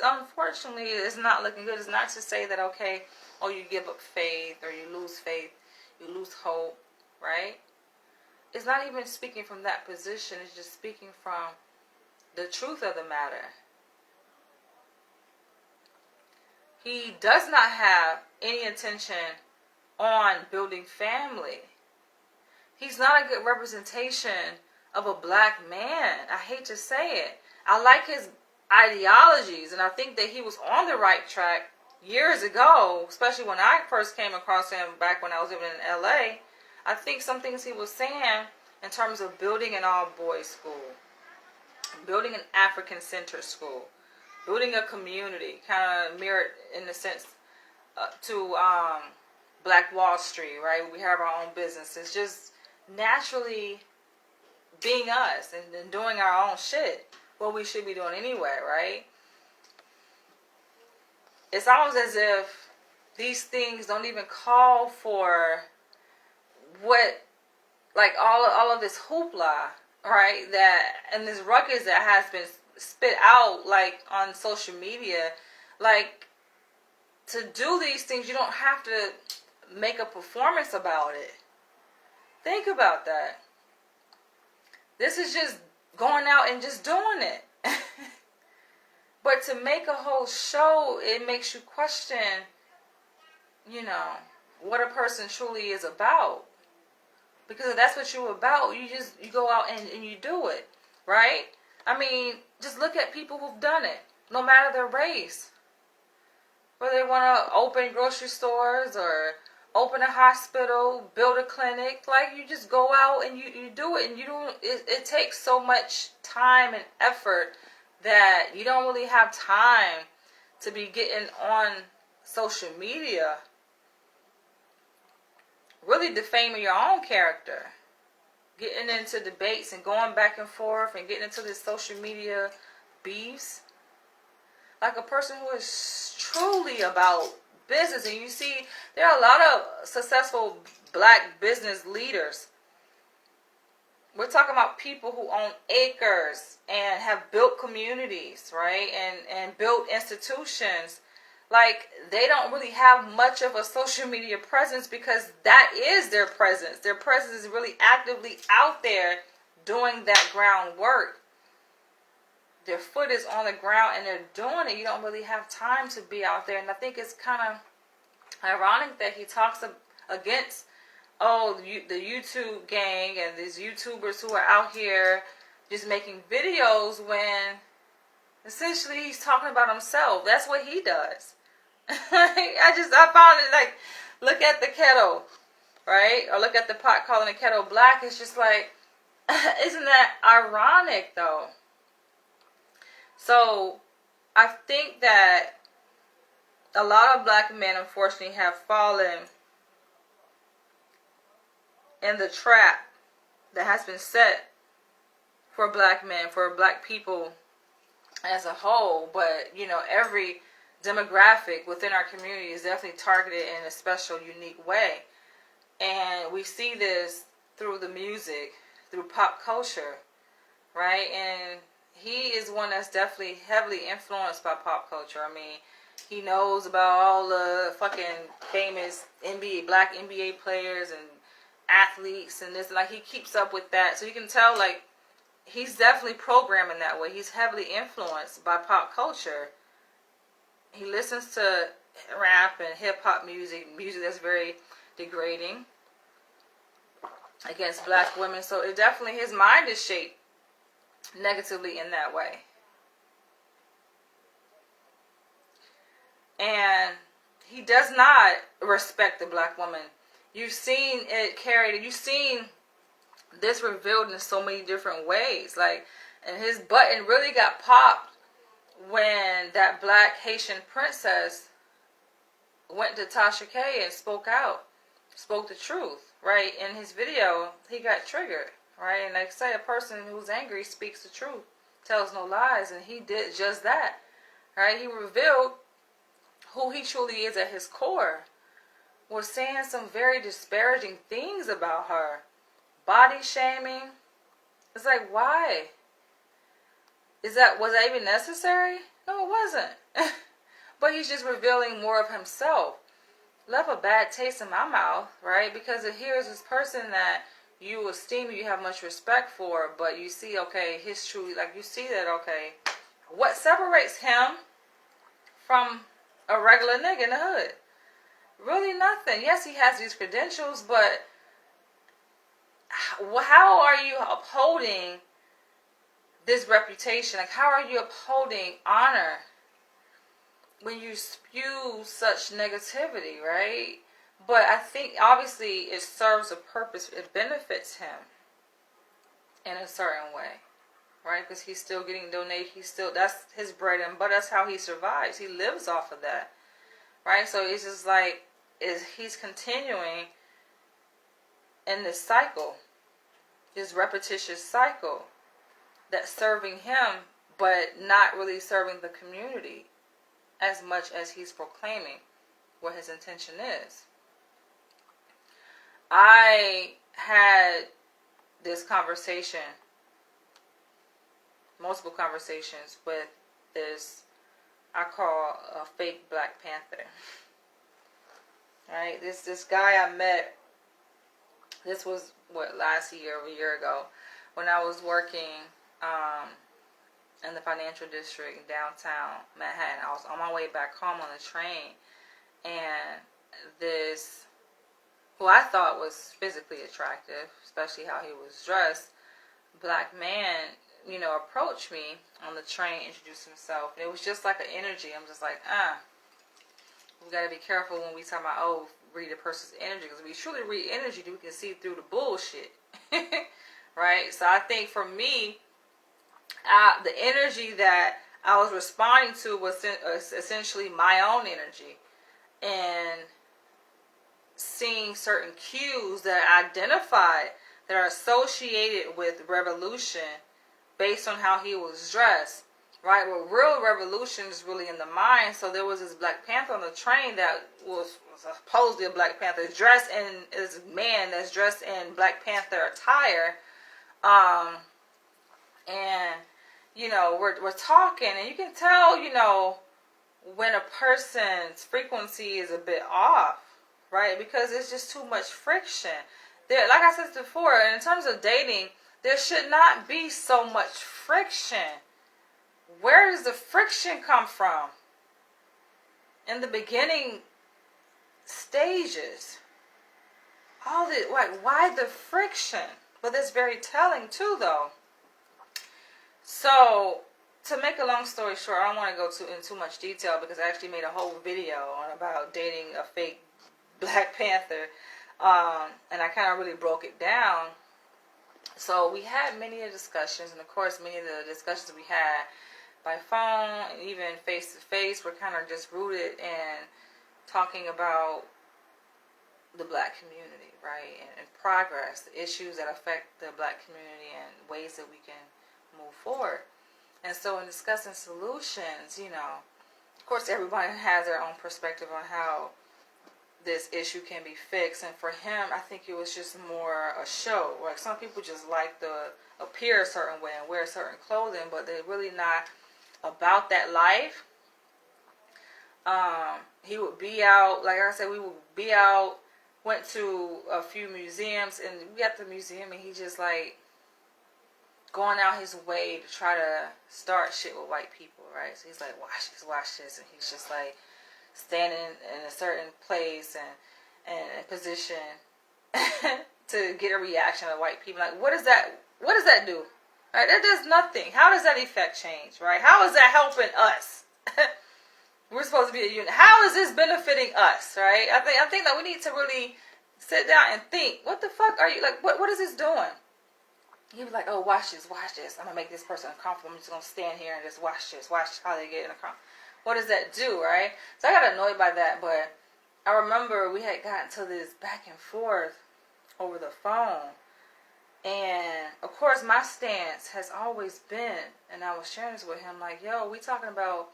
unfortunately, it's not looking good. It's not to say that, okay, oh, you give up faith, or you lose faith, you lose hope, right? It's not even speaking from that position. It's just speaking from the truth of the matter. He does not have any intention on building family. He's not a good representation of a black man. I hate to say it. I like his ideologies, and I think that he was on the right track years ago, especially when I first came across him back when I was living in LA. I think some things he was saying in terms of building an all-boys school, building an African-centered school, building a community, kind of mirrored in a sense to Black Wall Street, right? We have our own businesses, just naturally being us and doing our own shit, what we should be doing anyway, right? It's almost as if these things don't even call for what like all of this hoopla, right? That and this ruckus that has been spit out like on social media, like to do these things, you don't have to make a performance about it. Think about that. This is just going out and just doing it. But to make a whole show, it makes you question, what a person truly is about. Because if that's what you're about, you go out and you do it, right? I mean, just look at people who've done it, no matter their race. Whether they want to open grocery stores or open a hospital, build a clinic, like you just go out and you do it, and you don't. It takes so much time and effort that you don't really have time to be getting on social media, really defaming your own character, getting into debates and going back and forth and getting into this social media beefs. Like a person who is truly about business. And you see, there are a lot of successful black business leaders. We're talking about people who own acres and have built communities, right? And built institutions. Like, they don't really have much of a social media presence because that is their presence. Their presence is really actively out there doing that groundwork. Their foot is on the ground and they're doing it. You don't really have time to be out there. And I think it's kind of ironic that he talks against, the YouTube gang and these YouTubers who are out here just making videos when essentially he's talking about himself. That's what he does. I found it like, look at the kettle, right? Or look at the pot calling the kettle black. It's just like, isn't that ironic though? So, I think that a lot of black men, unfortunately, have fallen in the trap that has been set for black men, for black people as a whole. But, every demographic within our community is definitely targeted in a special, unique way. And we see this through the music, through pop culture, right? And he is one that's definitely heavily influenced by pop culture. I mean, he knows about all the fucking famous black NBA players and athletes and this. Like, he keeps up with that. So you can tell, like, he's definitely programming that way. He's heavily influenced by pop culture. He listens to rap and hip-hop music that's very degrading against black women. So it definitely, his mind is shaped negatively in that way. And he does not respect the black woman. You've seen it carried, you've seen this revealed in so many different ways. Like, and his button really got popped when that black Haitian princess went to Tasha K and spoke the truth, right? In his video, he got triggered. Right, and like I say, a person who's angry speaks the truth, tells no lies, and he did just that. Right, he revealed who he truly is at his core. Was saying some very disparaging things about her, body shaming. It's like, why? Was that even necessary? No, it wasn't. But he's just revealing more of himself. Left a bad taste in my mouth, right? Because here's this person that you esteem, you have much respect for, but you see, okay, his truly, like, you see that, okay, what separates him from a regular nigga in the hood? Really nothing. Yes, he has these credentials, but how are you upholding this reputation? Like, how are you upholding honor when you spew such negativity, right? But I think, obviously, it serves a purpose. It benefits him in a certain way, right? Because he's still getting donated. That's his bread and butter. That's how he survives. He lives off of that, right? So it's just like, he's continuing in this cycle, this repetitious cycle that's serving him, but not really serving the community as much as he's proclaiming what his intention is. I had this conversation, multiple conversations with this, I call a fake Black Panther. Right? This guy I met, this was last year or a year ago, when I was working in the financial district in downtown Manhattan. I was on my way back home on the train, and this, who I thought was physically attractive, especially how he was dressed, Black man, approached me on the train, introduced himself. And it was just like an energy. I'm just like, we got to be careful when we talk about, read a person's energy. Because if we truly read energy, we can see through the bullshit. Right? So I think for me, the energy that I was responding to was essentially my own energy. And seeing certain cues that I identified that are associated with revolution based on how he was dressed, right? Well, real revolution is really in the mind. So there was this Black Panther on the train that was supposedly a Black Panther dressed in, this man that's dressed in Black Panther attire. And, we're talking, and you can tell, when a person's frequency is a bit off, right? Because it's just too much friction. There, like I said before, in terms of dating, there should not be so much friction. Where does the friction come from? In the beginning stages. All this, why the friction? But that's very telling too, though. So, to make a long story short, I don't want to go into too much detail because I actually made a whole video about dating a fake Black Panther. And I kind of really broke it down. So we had many discussions, and of course many of the discussions we had by phone and even face to face were kind of just rooted in talking about the Black community, right? And progress, the issues that affect the Black community and ways that we can move forward. And so in discussing solutions, of course everybody has their own perspective on how this issue can be fixed. And for him, I think it was just more a show. Like, some people just like to appear a certain way and wear certain clothing, but they're really not about that life. He would be out, like I said, we would be out, went to a few museums, and we got the museum, and he just like going out his way to try to start shit with white people, right? So he's like, watch this, and he's just like standing in a certain place and a position to get a reaction of white people. Like, what does that do? Right? That does nothing. How does that affect change, right? How is that helping us? We're supposed to be a unit. How is this benefiting us, right? I think that we need to really sit down and think, what the fuck are you, like, what is this doing? He was like, watch this. I'm going to make this person uncomfortable. I'm just going to stand here and just watch this. Watch how they get in the What does that do, right? So I got annoyed by that, but I remember we had gotten to this back and forth over the phone. And, of course, my stance has always been, and I was sharing this with him, like, we talking about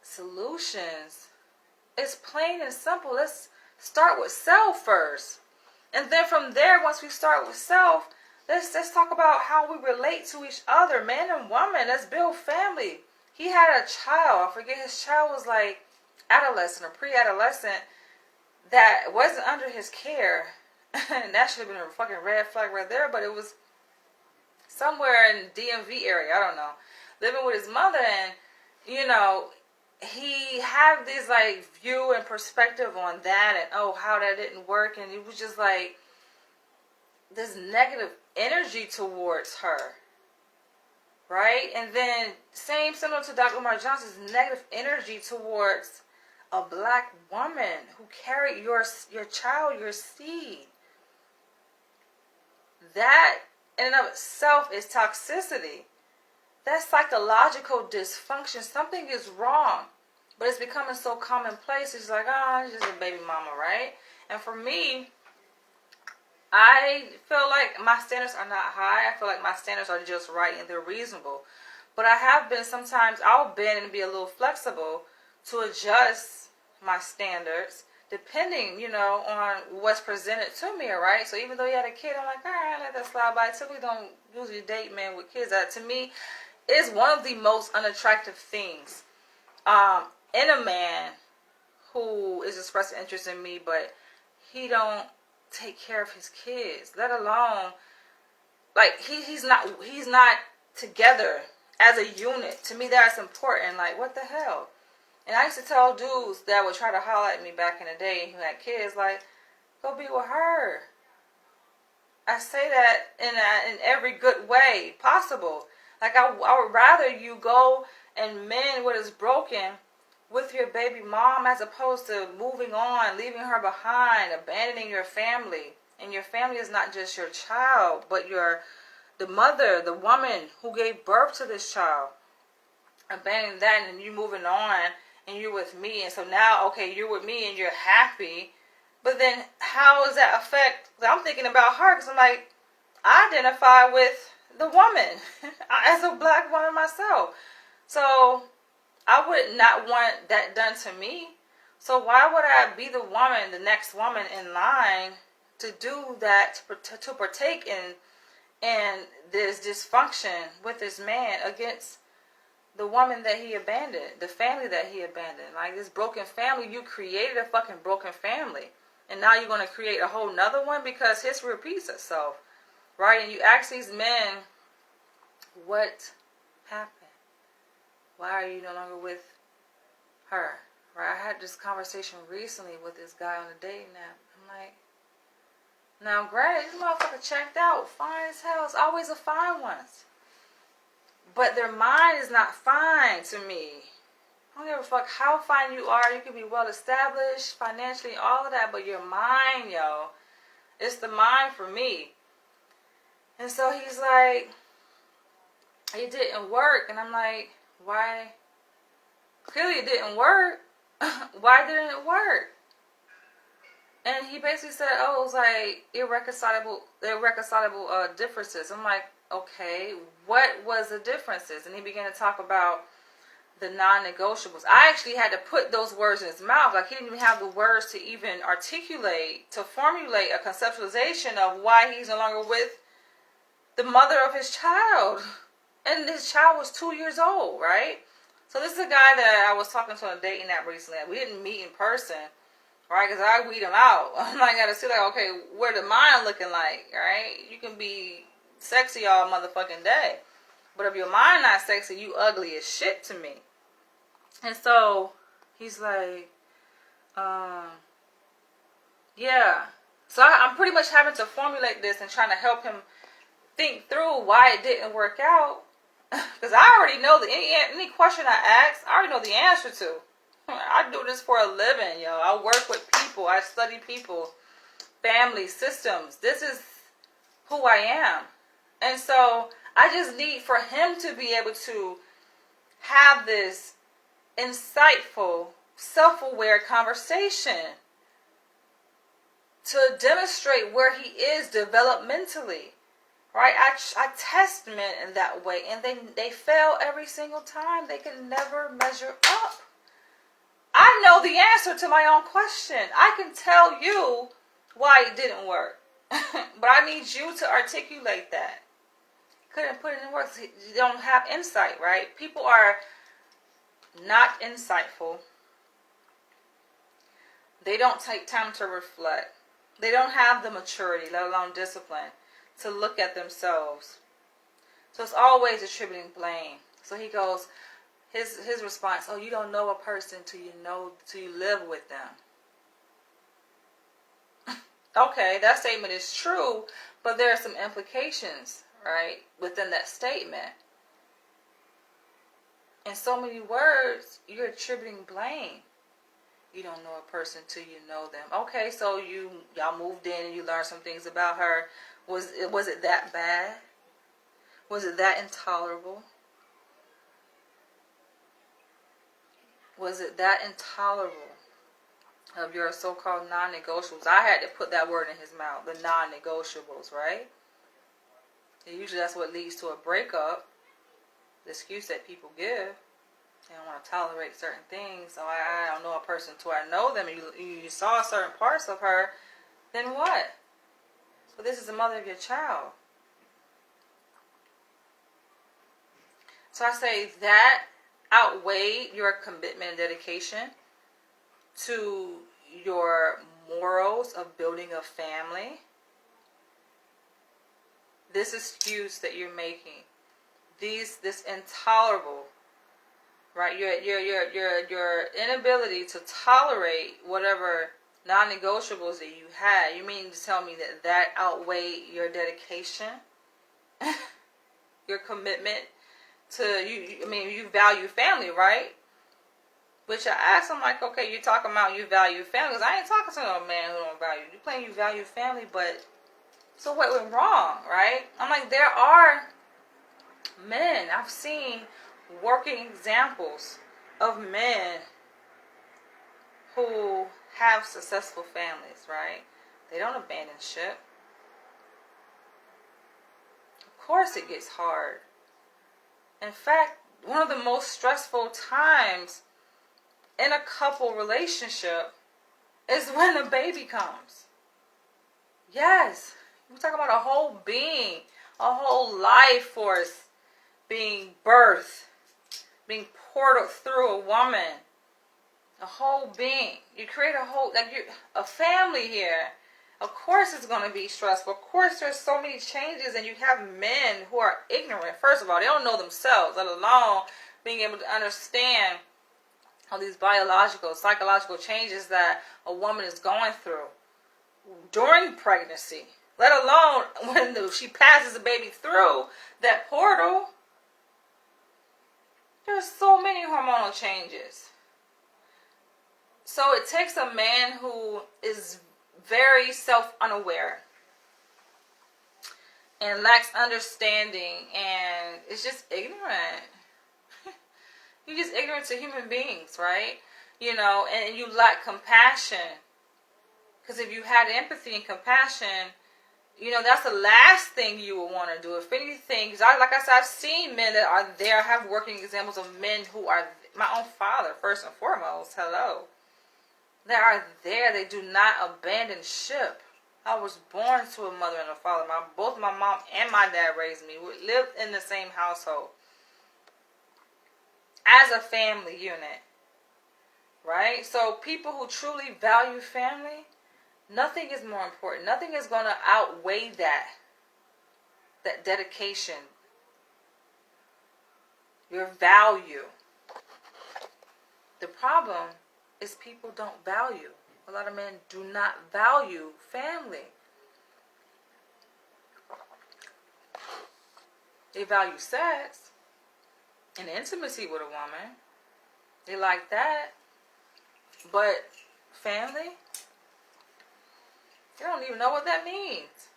solutions. It's plain and simple. Let's start with self first. And then from there, once we start with self, let's talk about how we relate to each other, man and woman. Let's build family. He had a child. I forget, his child was like adolescent or pre-adolescent that wasn't under his care. And that should have been a fucking red flag right there, but it was somewhere in the DMV area, I don't know, living with his mother. And, he had this like view and perspective on that, and how that didn't work, and it was just like this negative energy towards her, right? And then similar to Dr. Umar Johnson's negative energy towards a black woman who carried your child, your seed. That in and of itself is toxicity. That's psychological dysfunction. Something is wrong. But it's becoming so commonplace. It's like, it's just a baby mama, right? And for me, I feel like my standards are not high. I feel like my standards are just right and they're reasonable. But I have been, sometimes I'll bend and be a little flexible to adjust my standards depending, you know, on what's presented to me, right? So even though he had a kid, I'm like, all right, let that slide by. I typically don't usually date men with kids. That, to me, is one of the most unattractive things in a man who is expressing interest in me, but he don't take care of his kids, let alone, like, he's not together as a unit. To me, that's important. Like, what the hell? And I used to tell dudes that would try to holler at me back in the day who had kids, like, go be with her. I say that in every good way possible. Like, I would rather you go and mend what is broken with your baby mom as opposed to moving on, leaving her behind, abandoning your family. And your family is not just your child, but the mother, the woman who gave birth to this child. Abandoning that, and you moving on, and you're with me. And so now, okay, you're with me and you're happy. But then how does that affect? I'm thinking about her because I'm like, I identify with the woman as a black woman myself. So I would not want that done to me. So why would I be the woman, the next woman in line to do that, to partake in this dysfunction with this man against the woman that he abandoned, the family that he abandoned? Like, this broken family, you created a fucking broken family. And now you're going to create a whole nother one because history repeats itself. Right? And you ask these men, what happened? Why are you no longer with her? Right? I had this conversation recently with this guy on a dating app. I'm like, now granted, this motherfucker checked out, fine as hell. It's always a fine ones. But their mind is not fine to me. I don't give a fuck how fine you are. You can be well established financially, all of that, but your mind, yo, it's the mind for me. And so he's like, it didn't work. And I'm like, why? Clearly it didn't work. Why didn't it work? And he basically said, oh, it was like irreconcilable differences. I'm like, okay, what was the differences? And he began to talk about the non-negotiables. I actually had to put those words in his mouth. Like, he didn't even have the words to even articulate, to formulate a conceptualization of why he's no longer with the mother of his child. And his child was 2 years old, right? So this is a guy that I was talking to on a dating app recently. We didn't meet in person, right? Because I weed him out. I'm like, I gotta see, like, okay, what the mind looking like, right? You can be sexy all motherfucking day, but if your mind not sexy, you ugly as shit to me. And so he's like, yeah. So I'm pretty much having to formulate this and trying to help him think through why it didn't work out. Because I already know that any question I ask, I already know the answer to. I do this for a living, yo. I work with people. I study people, family, systems. This is who I am. And so I just need for him to be able to have this insightful, self-aware conversation to demonstrate where he is developmentally. Right? I test men in that way, and they fail every single time. They can never measure up. I know the answer to my own question. I can tell you why it didn't work. But I need you to articulate that. Couldn't put it in words. You don't have insight, right? People are not insightful. They don't take time to reflect. They don't have the maturity, let alone discipline, to look at themselves. So it's always attributing blame. So he goes, his response, oh, you don't know a person till you live with them. Okay, that statement is true, but there are some implications, right, within that statement. In so many words, you're attributing blame. You don't know a person till you know them. Okay, so y'all moved in and you learned some things about her. Was it that bad? Was it that intolerable? Was it that intolerable of your so-called non-negotiables? I had to put that word in his mouth, the non-negotiables, right? And usually that's what leads to a breakup, the excuse that people give. You don't want to tolerate certain things. So I don't know a person till I know them. You saw certain parts of her. Then what? But this is the mother of your child. So I say that outweighed your commitment and dedication to your morals of building a family. This excuse that you're making, this intolerable, right? Your inability to tolerate whatever non-negotiables that you had. You mean to tell me that outweighed your dedication, your commitment to you? I mean, you value family, right? Which I asked him, like, okay, you're talking about you value family, because I ain't talking to no man who don't value. You claim you value family, but so what went wrong, right? I'm like, there are men, I've seen working examples of men who have successful families, right? They don't abandon ship. Of course it gets hard. In fact, one of the most stressful times in a couple relationship is when a baby comes. Yes. We're talking about a whole being, a whole life force being birthed, being poured through a woman. A whole being. You create a family here. Of course it's going to be stressful. Of course there's so many changes, and you have men who are ignorant. First of all, they don't know themselves, let alone being able to understand all these biological, psychological changes that a woman is going through during pregnancy. Let alone when she passes the baby through that portal. There's so many hormonal changes. So it takes a man who is very self-unaware and lacks understanding and is just ignorant. You're just ignorant to human beings, right? You know, and you lack compassion. Because if you had empathy and compassion, you know, that's the last thing you would want to do. If anything, because like I said, I've seen men that are there, I have working examples of men who are, my own father, first and foremost, hello. They are there. They do not abandon ship. I was born to a mother and a father. Both my mom and my dad raised me. We lived in the same household. As a family unit. Right? So people who truly value family, nothing is more important. Nothing is going to outweigh that. That dedication. Your value. The problem is people don't value. A lot of men do not value family. They value sex and intimacy with a woman. They like that. But family, they don't even know what that means.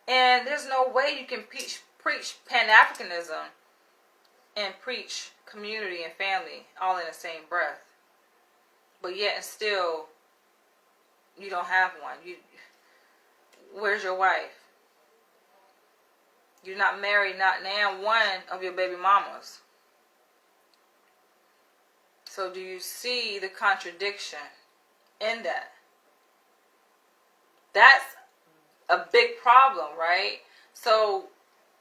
And there's no way you can preach Pan-Africanism and preach community and family all in the same breath. But yet and still, you don't have one. Where's your wife? You're not married, not now, one of your baby mamas. So do you see the contradiction in that? That's a big problem, right? So,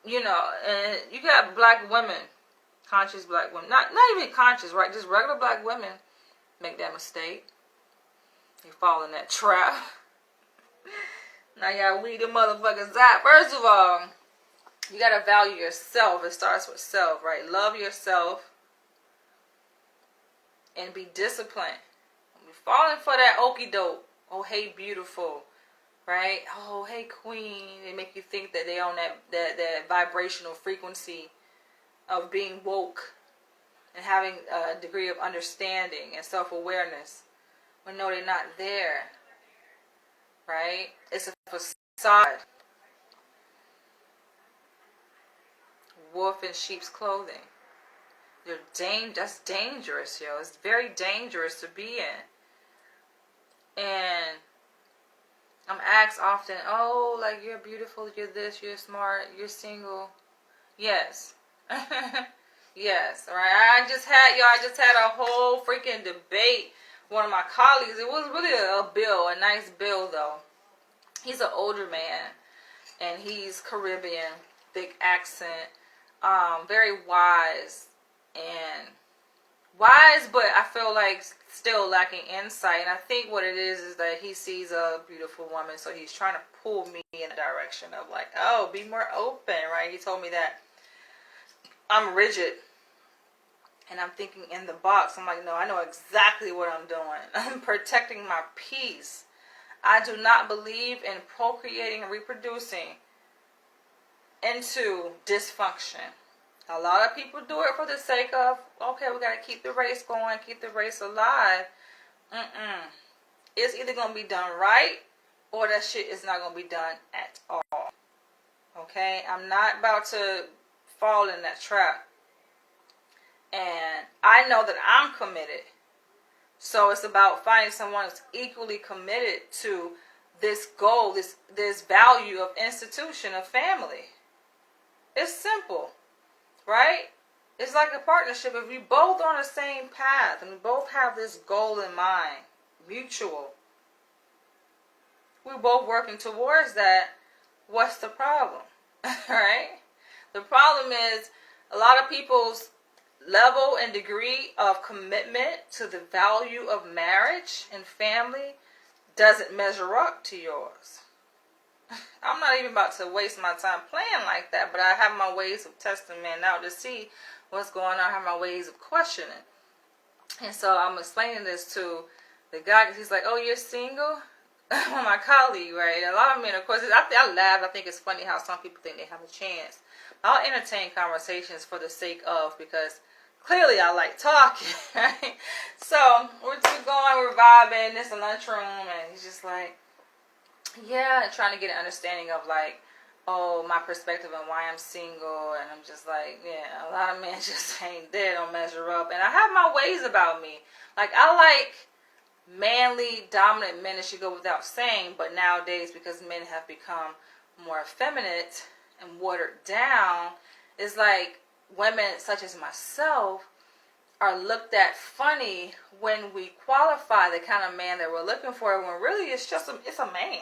you know, and you got black women, conscious black women, not even conscious, right? Just regular black women make that mistake. They fall in that trap. Now y'all weed the motherfuckers out. First of all, you gotta value yourself. It starts with self, right? Love yourself and be disciplined. You're falling for that okie doke. Oh, hey, beautiful. Right? Oh, hey, queen. They make you think that they own that vibrational frequency of being woke and having a degree of understanding and self-awareness. But no, they're not there. Right? It's a facade. Wolf in sheep's clothing. That's dangerous, yo. It's very dangerous to be in. And I'm asked often, oh, like, you're beautiful, you're this, you're smart, you're single. Yes. Yes, right. I just had a whole freaking debate. One of my colleagues. It was really a nice bill though. He's an older man, and he's Caribbean, big accent, very wise and wise, but I feel like still lacking insight. And I think what it is that he sees a beautiful woman, so he's trying to pull me in the direction of like, oh, be more open, right? He told me that I'm rigid. And I'm thinking in the box. I'm like, no, I know exactly what I'm doing. I'm protecting my peace. I do not believe in procreating and reproducing into dysfunction. A lot of people do it for the sake of, okay, we got to keep the race going, keep the race alive. It's either going to be done right or that shit is not going to be done at all. Okay? I'm not about to fall in that trap. And I know that I'm committed. So it's about finding someone who's equally committed to this goal, this value of institution, of family. It's simple, right? It's like a partnership. If we both on the same path and we both have this goal in mind, mutual, we're both working towards that, what's the problem? Right? The problem is a lot of people's level and degree of commitment to the value of marriage and family doesn't measure up to yours. I'm not even about to waste my time playing like that, but I have my ways of testing men out to see what's going on. I have my ways of questioning. And so I'm explaining this to the guy because he's like, oh, you're single? My colleague, right? A lot of men, of course, I laugh. I think it's funny how some people think they have a chance. I'll entertain conversations for the sake of, because clearly I like talking, right? So we're going, we're vibing, it's a lunchroom, and he's just like, yeah, trying to get an understanding of like, oh, my perspective and why I'm single. And I'm just like, yeah, a lot of men just ain't there, don't measure up. And I have my ways about me. Like, I like manly, dominant men, it should go without saying, but nowadays, because men have become more effeminate and watered down, it's like women such as myself are looked at funny when we qualify the kind of man that we're looking for, when really it's a man,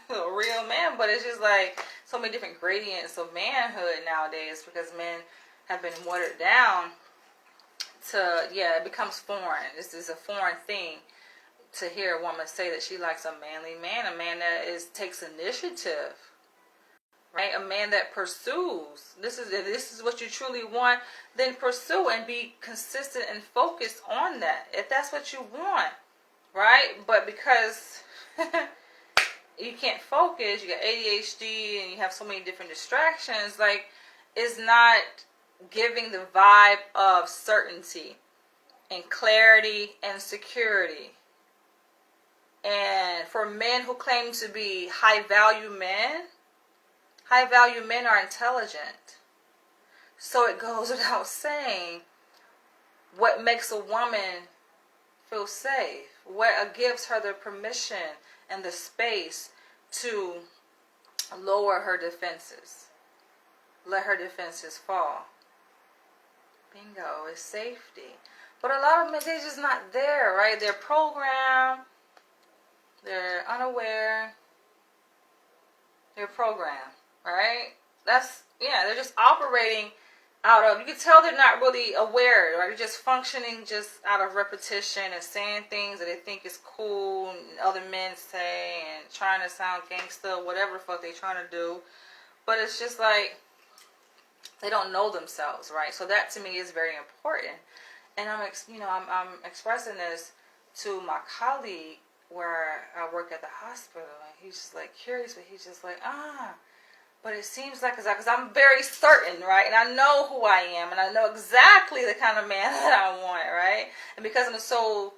a real man. But it's just like so many different gradients of manhood nowadays, because men have been watered down to, it becomes foreign. This is a foreign thing to hear a woman say that she likes a manly man, a man that takes initiative. Right? A man that pursues. This is what you truly want, then pursue and be consistent and focused on that. If that's what you want. Right? But because you can't focus, you got ADHD and you have so many different distractions, like, it's not giving the vibe of certainty and clarity and security. And for men who claim to be high value men are intelligent. So it goes without saying what makes a woman feel safe, what gives her the permission and the space to lower her defenses, let her defenses fall. Bingo, it's safety. But a lot of men, they're just not there, right? They're programmed, they're unaware, they're programmed. Right? They're just operating out of, you can tell they're not really aware, right? They're just functioning just out of repetition and saying things that they think is cool and other men say, and trying to sound gangsta, whatever the fuck they're trying to do. But it's just like, they don't know themselves, right? So that to me is very important. And I'm expressing this to my colleague where I work at the hospital, and he's just like curious, but he's just like, but it seems like, because I'm very certain, right? And I know who I am, and I know exactly the kind of man that I want, right? And because I'm so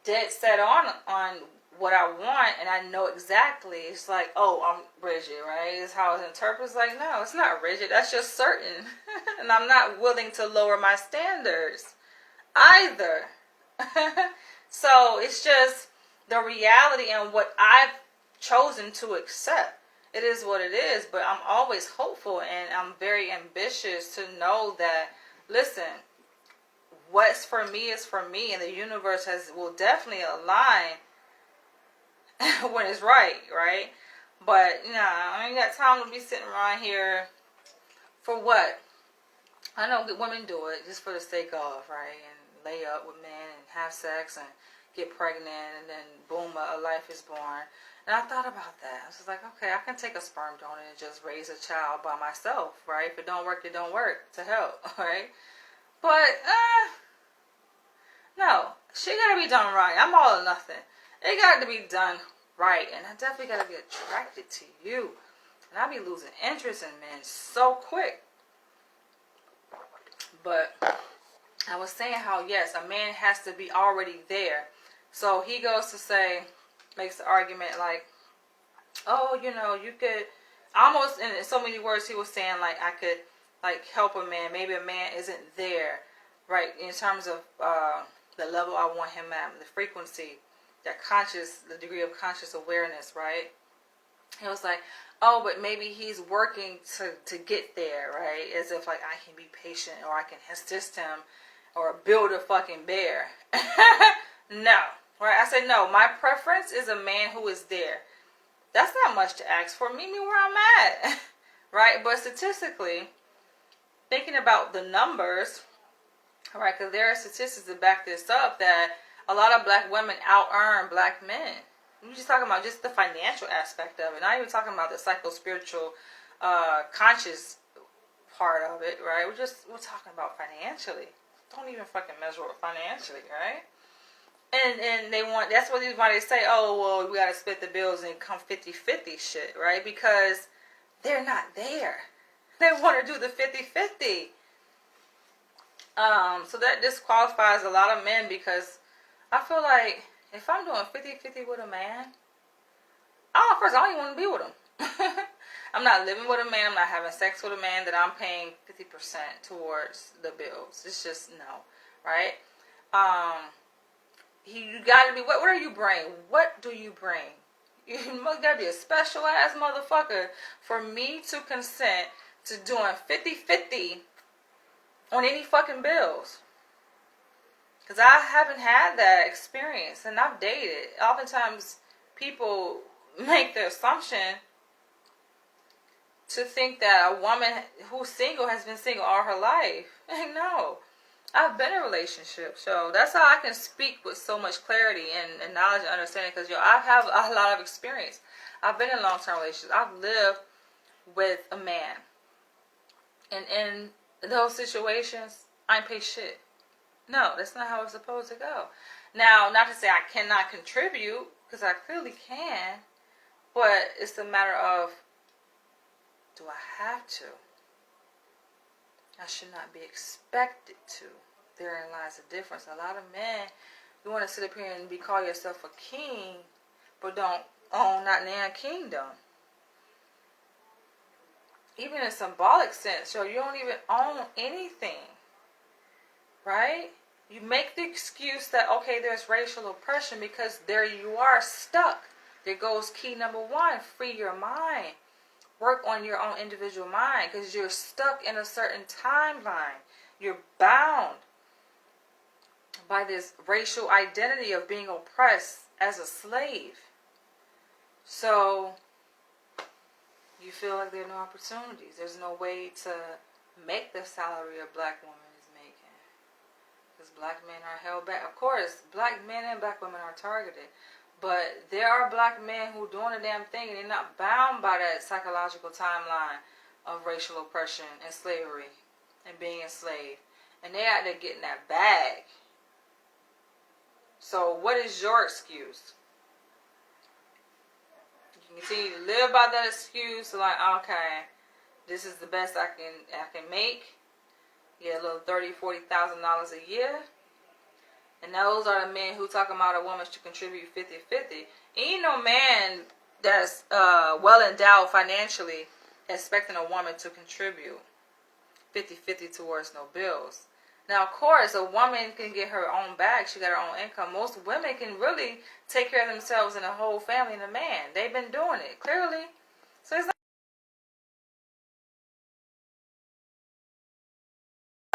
dead set on what I want, and I know exactly, it's like, oh, I'm rigid, right? It's how it's interpreted. It's like, no, it's not rigid. That's just certain. And I'm not willing to lower my standards either. So it's just the reality and what I've chosen to accept. It is what it is, but I'm always hopeful, and I'm very ambitious to know that listen, what's for me is for me, and the universe will definitely align when it's right, right? But I ain't got time to be sitting around here for what? I know that women do it just for the sake of, right? And lay up with men and have sex and get pregnant, and then boom, a life is born. And I thought about that. I was just like, okay, I can take a sperm donor and just raise a child by myself, right? If it don't work, it don't work. To help, right? But no, she gotta be done right. I'm all or nothing. It got to be done right, and I definitely gotta be attracted to you. And I be losing interest in men so quick. But I was saying how, yes, a man has to be already there. So he goes to say, makes the argument like, oh, you could, almost in so many words he was saying, like, I could, like, help a man. Maybe a man isn't there, right, in terms of the level I want him at, the frequency, the degree of conscious awareness, right? He was like, oh, but maybe he's working to get there, right? As if, like, I can be patient, or I can assist him, or build a fucking bear. No. Right? I said, no, my preference is a man who is there. That's not much to ask for. Meet me where I'm at. Right? But statistically, thinking about the numbers, right, because there are statistics that back this up, that a lot of black women out-earn black men. We're just talking about just the financial aspect of it. Not even talking about the psycho-spiritual, conscious part of it, right? We're talking about financially. Don't even fucking measure it financially, right? And that's why they say, oh, well, we got to split the bills and come 50-50 shit, right? Because they're not there. They want to do the 50-50. So that disqualifies a lot of men, because I feel like if I'm doing 50-50 with a man, first, I don't even want to be with him. I'm not living with a man. I'm not having sex with a man that I'm paying 50% towards the bills. It's just no, right? You got to be, what do you bring? What do you bring? You got to be a special ass motherfucker for me to consent to doing 50-50 on any fucking bills. Because I haven't had that experience, and I've dated. Oftentimes, people make the assumption to think that a woman who's single has been single all her life. No. I've been in a relationship, so that's how I can speak with so much clarity and knowledge and understanding, because I have a lot of experience. I've been in long-term relationships. I've lived with a man. And in those situations, I ain't pay shit. No, that's not how it's supposed to go. Now, not to say I cannot contribute, because I clearly can, but it's a matter of, do I have to? I should not be expected to. Therein lies the difference. A lot of men, you want to sit up here and call yourself a king, but don't own not a kingdom. Even in a symbolic sense, so you don't even own anything. Right? You make the excuse that, okay, there's racial oppression, because there you are stuck. There goes key number one, free your mind. Work on your own individual mind, because you're stuck in a certain timeline. You're bound by this racial identity of being oppressed as a slave. So you feel like there are no opportunities. There's no way to make the salary a black woman is making, because black men are held back. Of course, black men and black women are targeted. But there are black men who are doing a damn thing, and they're not bound by that psychological timeline of racial oppression and slavery and being enslaved. And they're out there getting that bag. So what is your excuse? You continue to live by that excuse, like, okay, this is the best I can make. Get a little $30,000, $40,000 a year. And those are the men who talking about a woman should contribute 50-50. Ain't no man that's well endowed financially expecting a woman to contribute 50-50 towards no bills. Now, of course, a woman can get her own bag. She got her own income. Most women can really take care of themselves and a whole family and a man. They've been doing it, clearly. So it's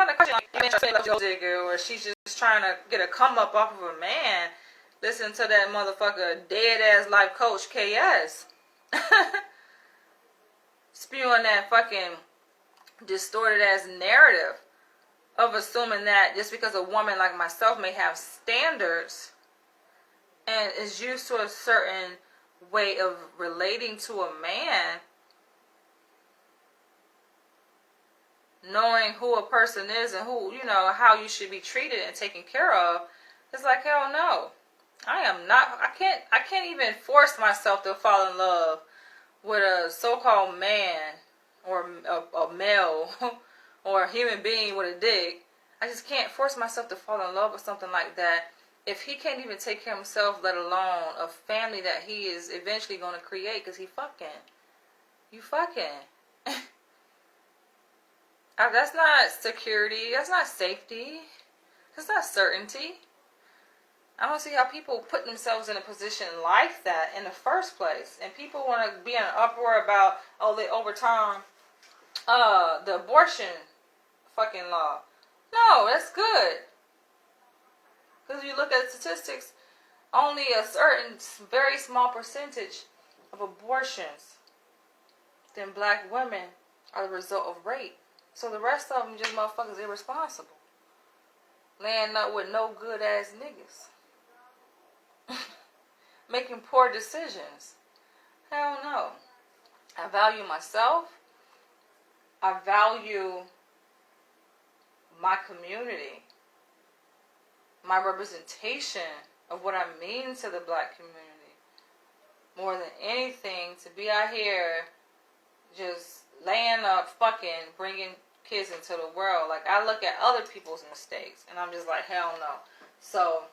not a question like a gold digger or she's just trying to get a come up off of a man. Listen to that motherfucker dead ass life coach KS. Spewing that fucking distorted ass narrative of assuming that just because a woman like myself may have standards and is used to a certain way of relating to a man, knowing who a person is and who, you know, how you should be treated and taken care of, it's like, hell no. I am not, I can't even force myself to fall in love with a so-called man or a male or a human being with a dick. I just can't force myself to fall in love with something like that if he can't even take care of himself, let alone a family that he is eventually going to create, because he fucking. You fucking. That's not security. That's not safety. That's not certainty. I don't see how people put themselves in a position like that in the first place. And people want to be in an uproar about, oh, they overturn the abortion fucking law. No, that's good. Because you look at the statistics, only a certain very small percentage of abortions than black women are the result of rape. So the rest of them just motherfuckers irresponsible. Laying up with no good ass niggas. Making poor decisions. Hell no. I value myself. I value my community. My representation of what I mean to the black community. More than anything, to be out here just laying up, fucking, bringing kids into the world. Like, I look at other people's mistakes, and I'm just like, hell no. So,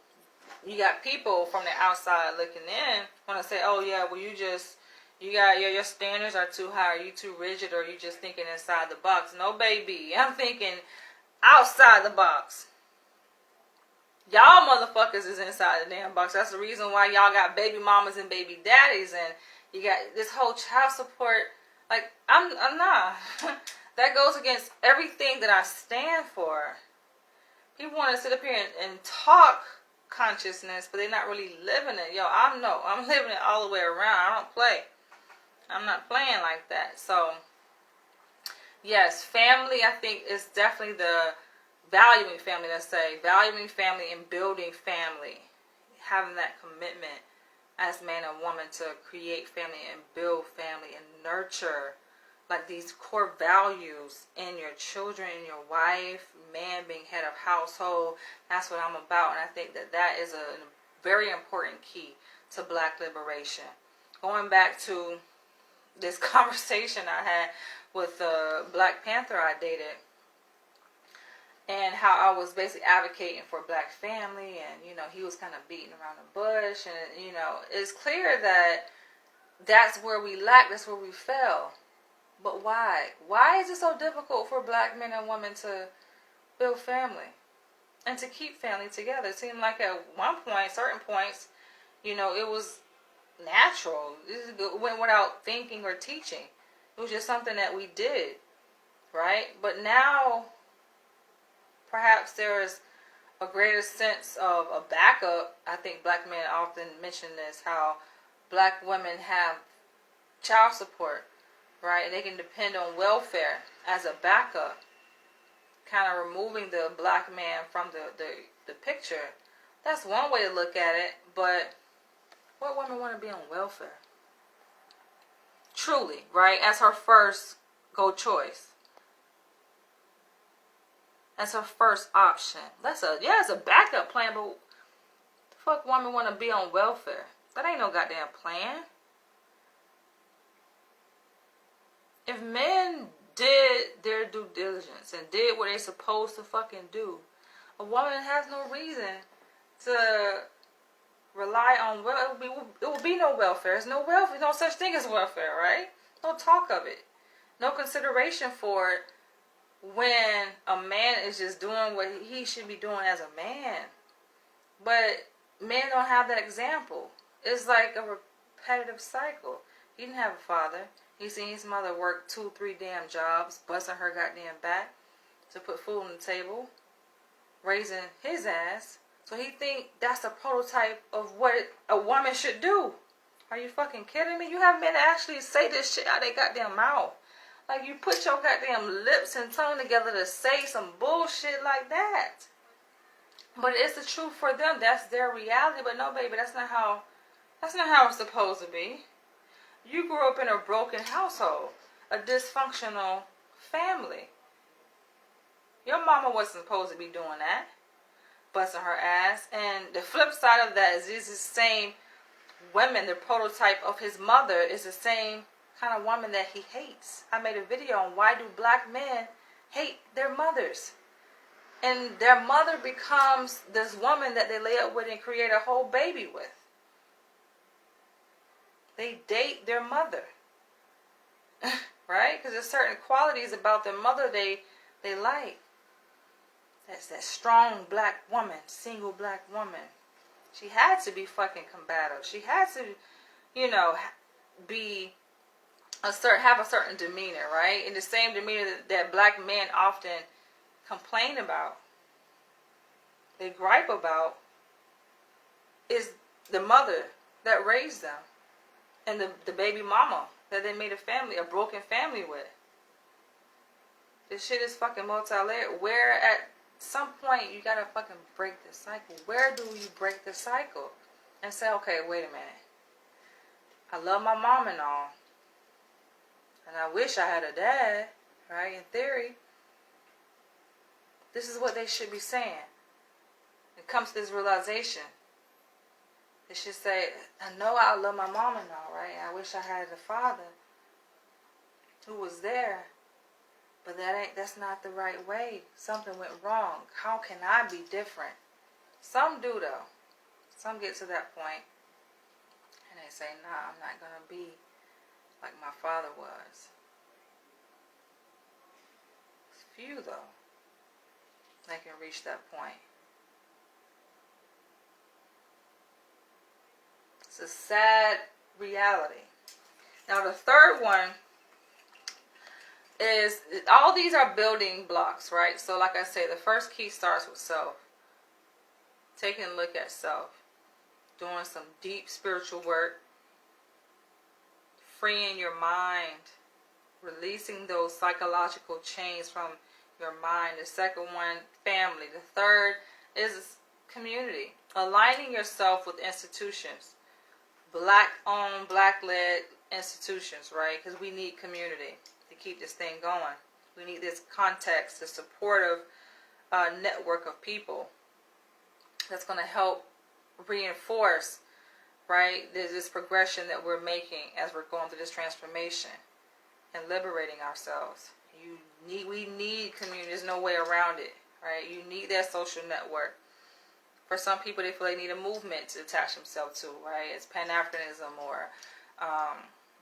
you got people from the outside looking in, want to say, oh yeah, well your standards are too high, or you too rigid, or you just thinking inside the box. No, baby, I'm thinking outside the box. Y'all motherfuckers is inside the damn box. That's the reason why y'all got baby mamas and baby daddies, and you got this whole child support. Like, I'm not. That goes against everything that I stand for. People want to sit up here and talk consciousness, but they're not really living it. Yo, I'm living it all the way around. I don't play. I'm not playing like that. So, yes, family, I think, is definitely the valuing family, let's say. Valuing family and building family. Having that commitment as man and woman to create family and build family and nurture like these core values in your children, in your wife, man being head of household. That's what I'm about, and I think that is a very important key to black liberation. Going back to this conversation I had with the Black Panther I dated, and how I was basically advocating for black family, and, you know, he was kind of beating around the bush, and, you know, it's clear that that's where we lack, that's where we fail. But why? Why is it so difficult for black men and women to build family and to keep family together? It seemed like at one point, certain points, you know, it was natural. It went without thinking or teaching. It was just something that we did, right? But now, perhaps there is a greater sense of a backup. I think black men often mention this, how black women have child support, right? And they can depend on welfare as a backup, kind of removing the black man from the picture. That's one way to look at it, but what women want to be on welfare? Truly, right? As her first go choice. That's her first option. It's a backup plan, but the fuck woman want to be on welfare? That ain't no goddamn plan. If men did their due diligence and did what they supposed to fucking do, a woman has no reason to rely on it will be no welfare. There's no welfare. No such thing as welfare, right? No talk of it. No consideration for it when a man is just doing what he should be doing as a man. But men don't have that example. It's like a repetitive cycle. He didn't have a father. He seen his mother work 2-3 damn jobs, busting her goddamn back. to put food on the table, raising his ass. So he think that's a prototype of what a woman should do. Are you fucking kidding me? You haven't been to actually say this shit out of their goddamn mouth. Like, you put your goddamn lips and tongue together to say some bullshit like that. But it's the truth for them. That's their reality. But no, baby, that's not how it's supposed to be. You grew up in a broken household, a dysfunctional family. Your mama wasn't supposed to be doing that, busting her ass. And the flip side of that is these same women, the prototype of his mother, is the same kind of woman that he hates. I made a video on why do black men hate their mothers. And their mother becomes this woman that they lay up with and create a whole baby with. They date their mother. Right? Because there's certain qualities about their mother they like. That's that strong black woman, single black woman. She had to be fucking combative. She had to, have a certain demeanor, right? And the same demeanor that black men often complain about, they gripe about, is the mother that raised them and the baby mama that they made a broken family with. This shit is fucking multi-layered. Where at some point you gotta fucking break the cycle. Where do you break the cycle and say, okay, wait a minute, I love my mom and all, and I wish I had a dad, right? In theory, this is what they should be saying. It comes to this realization. They should say, I know I love my mom and all, right? I wish I had a father who was there. But that's not the right way. Something went wrong. How can I be different? Some do, though. Some get to that point and they say, nah, I'm not going to be like my father was. Few, though, they can reach that point. It's a sad reality. Now, the third one is, all these are building blocks, right? So like I say, the first key starts with self. Taking a look at self. Doing some deep spiritual work. Freeing your mind. Releasing those psychological chains from your mind. The second one, family. The third is community. Aligning yourself with institutions. Black-owned, black-led institutions, right? Because we need community to keep this thing going. We need this context, this supportive network of people that's going to help reinforce, right, there's this progression that we're making as we're going through this transformation and liberating ourselves. We need community. There's no way around it, right? You need that social network. For some people, they feel they need a movement to attach themselves to, right? It's Pan-Africanism or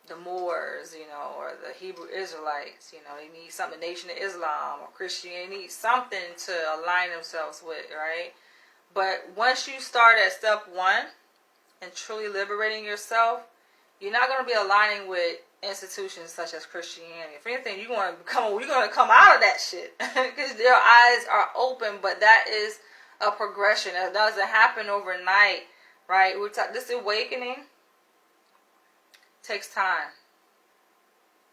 the Moors, or the Hebrew Israelites. They need something, the Nation of Islam or Christianity. They need something to align themselves with, right? But once you start at step one and truly liberating yourself, you're not going to be aligning with institutions such as Christianity. If anything, you're going to come out of that shit because your eyes are open. But that is a progression. That doesn't happen overnight, right? This awakening takes time.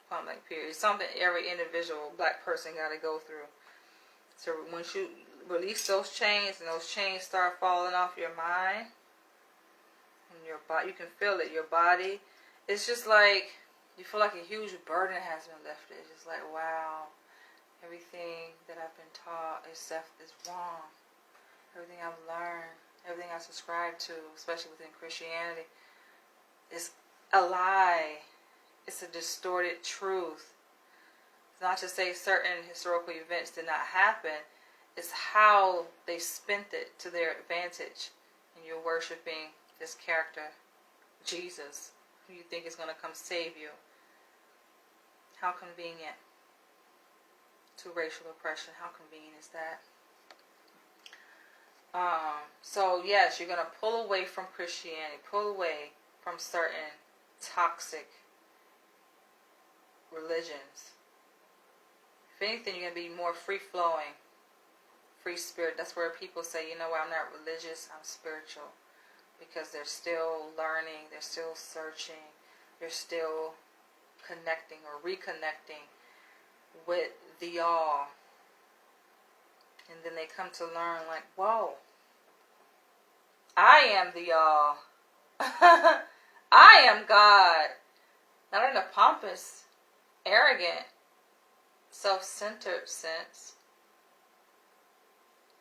Point-blank period. It's something every individual black person got to go through. So once you release those chains and those chains start falling off your mind and your body, you can feel it. Your body, it's just like you feel like a huge burden has been lifted. It's just like, wow, everything that I've been taught is wrong. Everything I've learned, everything I subscribe to, especially within Christianity, is a lie. It's a distorted truth. It's not to say certain historical events did not happen. It's how they spent it to their advantage. And you're worshiping this character, Jesus, who you think is going to come save you. How convenient. To racial oppression, how convenient is that? So yes, you're going to pull away from Christianity, pull away from certain toxic religions. anything, you're going to be more free-flowing, free spirit. That's where people say, you know what, I'm not religious, I'm spiritual. Because they're still learning, they're still searching, they're still connecting or reconnecting with the all. And then they come to learn like, whoa, I am the all. I am God. Not in a pompous, arrogant, self-centered sense.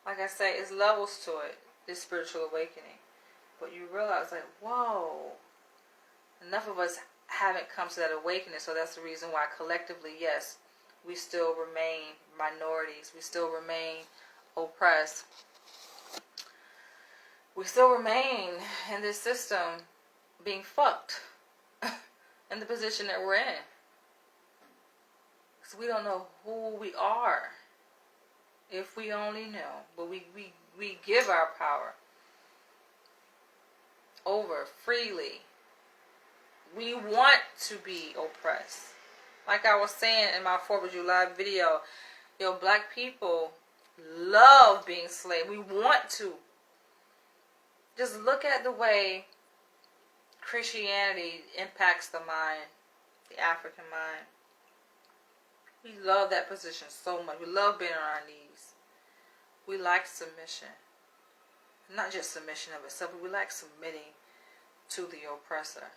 Like I say, it's levels to it, this spiritual awakening. But you realize like, whoa, enough of us haven't come to that awakening. So that's the reason why collectively, yes, we still remain minorities. We still remain oppressed. We still remain in this system being fucked in the position that we're in. Because we don't know who we are. If we only know. But we give our power over freely. We want to be oppressed. Like I was saying in my 4th of July video, black people love being slaves. We want to. Just look at the way Christianity impacts the mind, the African mind. We love that position so much. We love being on our knees. We like submission. Not just submission of itself, but we like submitting to the oppressor.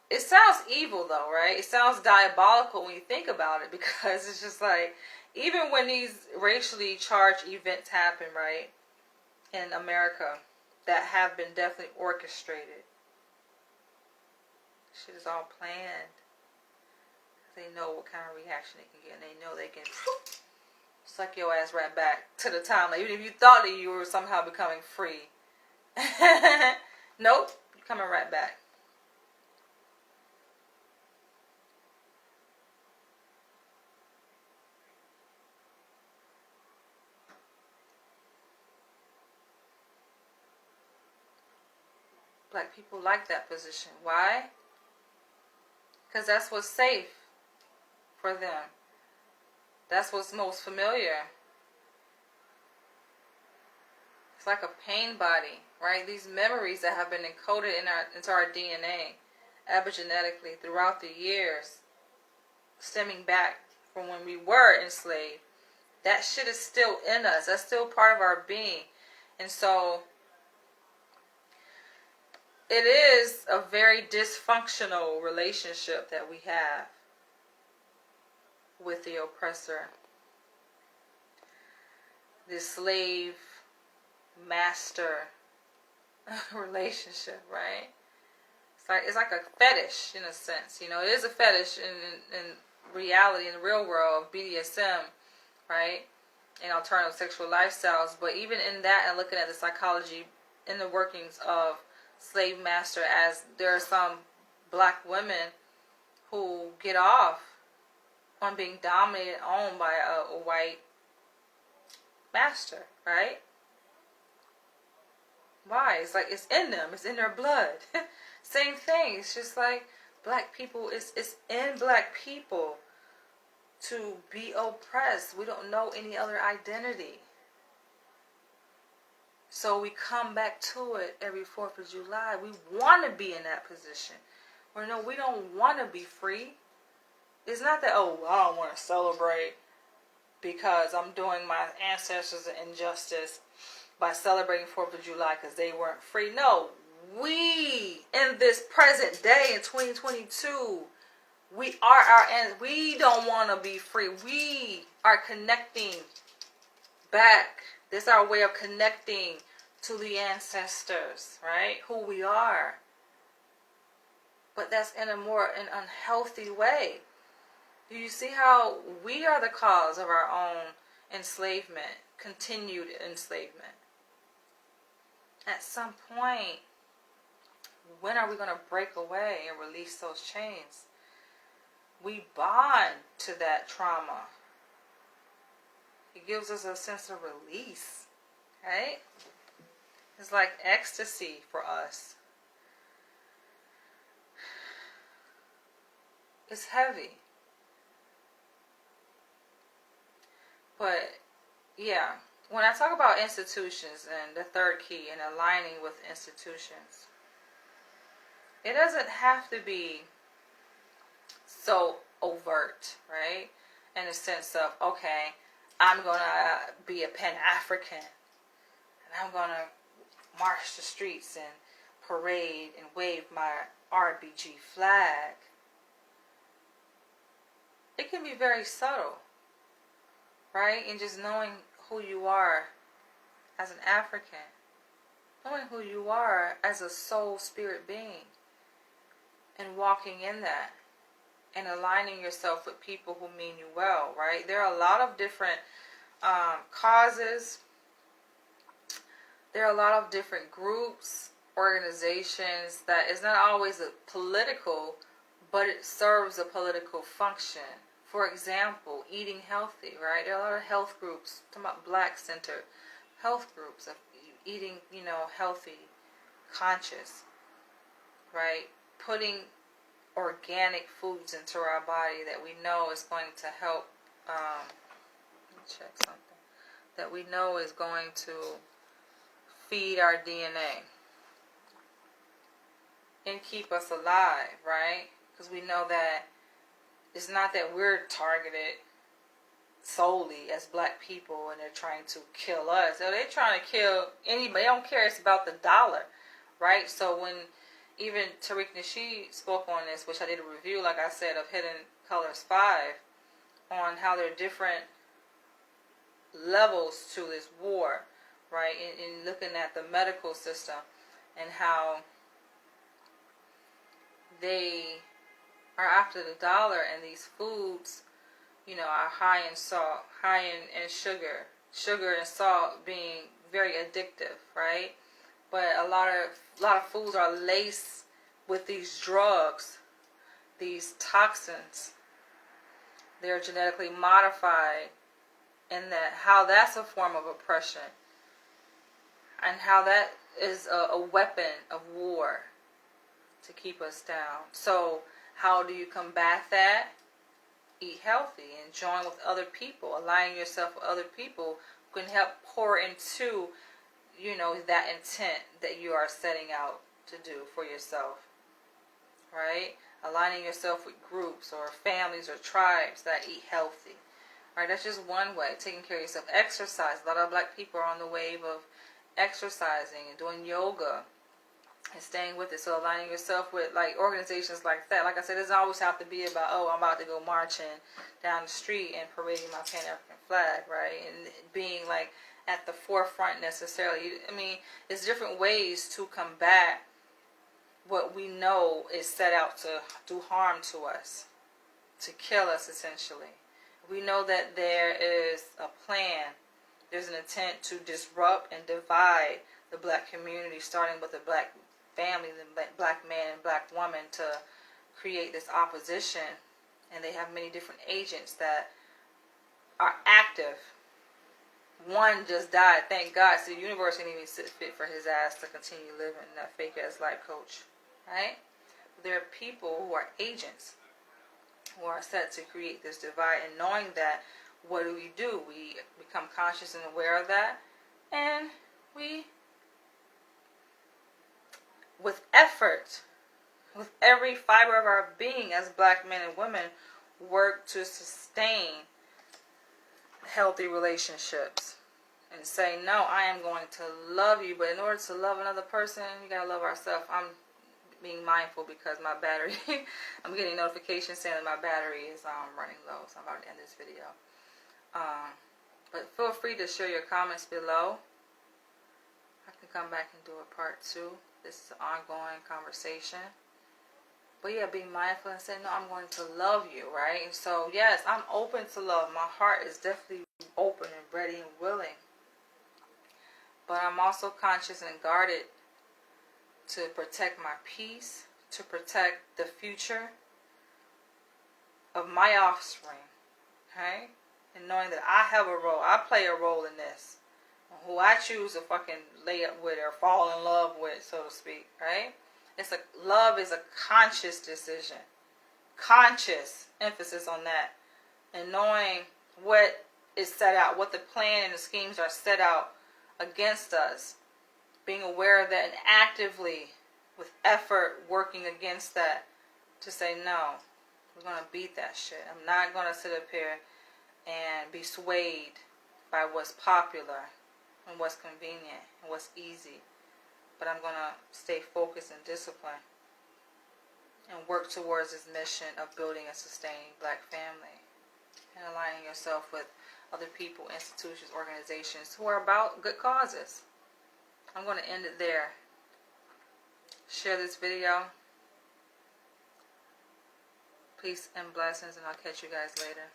It sounds evil though, right? It sounds diabolical when you think about it, because it's just like, even when these racially charged events happen, right, in America, that have been definitely orchestrated. Shit is all planned. They know what kind of reaction they can get, and they know they can suck your ass right back to the timeline. Even if you thought that you were somehow becoming free. Nope, you're coming right back. Black people like that position. Why? Because that's what's safe for them. That's what's most familiar. It's like a pain body, right? These memories that have been encoded into our DNA epigenetically throughout the years, stemming back from when we were enslaved. That shit is still in us. That's still part of our being. And so it is a very dysfunctional relationship that we have with the oppressor. This slave master relationship, right? It's like a fetish in a sense. It is a fetish in reality, in the real world, BDSM, right? And alternative sexual lifestyles. But even in that, and looking at the psychology in the workings of slave master, as there are some black women who get off on being dominated, owned by a white master, right? Why? It's like it's in them. It's in their blood. Same thing. It's just like black people. It's in black people to be oppressed. We don't know any other identity. So we come back to it every 4th of July. We want to be in that position. Or no, we don't want to be free. It's not that, oh, I don't want to celebrate because I'm doing my ancestors an injustice by celebrating 4th of July because they weren't free. No, we, in this present day in 2022, we are we don't want to be free. We are connecting back. This is our way of connecting to the ancestors, right? Who we are. But that's in an unhealthy way. Do you see how we are the cause of our own enslavement, continued enslavement? At some point, when are we going to break away and release those chains? We bond to that trauma. It gives us a sense of release, right? It's like ecstasy for us. It's heavy. But yeah, when I talk about institutions and the third key and aligning with institutions, it doesn't have to be so overt, right? In the sense of, okay, I'm going to be a Pan-African and I'm going to march the streets and parade and wave my RBG flag. It can be very subtle, right? And just knowing who you are as an African, knowing who you are as a soul spirit being, and walking in that, and aligning yourself with people who mean you well, right? There are a lot of different causes. There are a lot of different groups, organizations that is not always a political, but it serves a political function. For example, eating healthy, right? There are a lot of health groups, talking about black-centered health groups of eating, healthy, conscious, right? Putting organic foods into our body that we know is going to help, let me check something, that we know is going to feed our DNA and keep us alive, right? Because we know that it's not that we're targeted solely as black people and they're trying to kill us. So they're trying to kill anybody. They don't care. It's about the dollar, right? So when even Tariq Nasheed spoke on this, which I did a review, like I said, of Hidden Colors 5, on how there are different levels to this war, right? In looking at the medical system and how they are after the dollar, and these foods, are high in salt, high in sugar and salt being very addictive, right? But a lot of foods are laced with these drugs, these toxins. They're genetically modified, and how that's a form of oppression, and how that is a weapon of war to keep us down. So how do you combat that? Eat healthy and join with other people. Aligning yourself with other people who can help pour into, that intent that you are setting out to do for yourself, right? Aligning yourself with groups or families or tribes that eat healthy, right? That's just one way. Taking care of yourself. Exercise. A lot of black people are on the wave of exercising and doing yoga and staying with it. So aligning yourself with organizations like that. Like I said, it doesn't always have to be about, I'm about to go marching down the street and parading my Pan-African flag, right? And being at the forefront necessarily. I mean, it's different ways to combat what we know is set out to do harm to us, to kill us essentially. We know that there is a plan. There's an intent to disrupt and divide the black community, starting with the black family, the black man and black woman, to create this opposition. And they have many different agents that are active. One just died, thank God. So the universe didn't even sit fit for his ass to continue living that fake ass life coach, right? There are people who are agents who are set to create this divide, and knowing that, what do? We become conscious and aware of that, and we, with effort, with every fiber of our being as black men and women, work to sustain healthy relationships and say, no, I am going to love you, but in order to love another person, we gotta love ourselves. I'm being mindful because my battery, I'm getting notifications saying that my battery is running low, so I'm about to end this video. But feel free to share your comments below. I can come back and do a part 2. This is an ongoing conversation. But yeah, be mindful and say, no, I'm going to love you, right? And so, yes, I'm open to love. My heart is definitely open and ready and willing. But I'm also conscious and guarded to protect my peace, to protect the future of my offspring, okay? And knowing that I have a role, I play a role in this. Who I choose to fucking lay up with or fall in love with, so to speak, right? Love is a conscious decision. Conscious, emphasis on that. And knowing what is set out, what the plan and the schemes are set out against us. Being aware of that and actively, with effort, working against that to say, no, we're going to beat that shit. I'm not going to sit up here and be swayed by what's popular and what's convenient and what's easy. But I'm going to stay focused and disciplined and work towards this mission of building a sustaining black family and aligning yourself with other people, institutions, organizations who are about good causes. I'm going to end it there. Share this video. Peace and blessings, and I'll catch you guys later.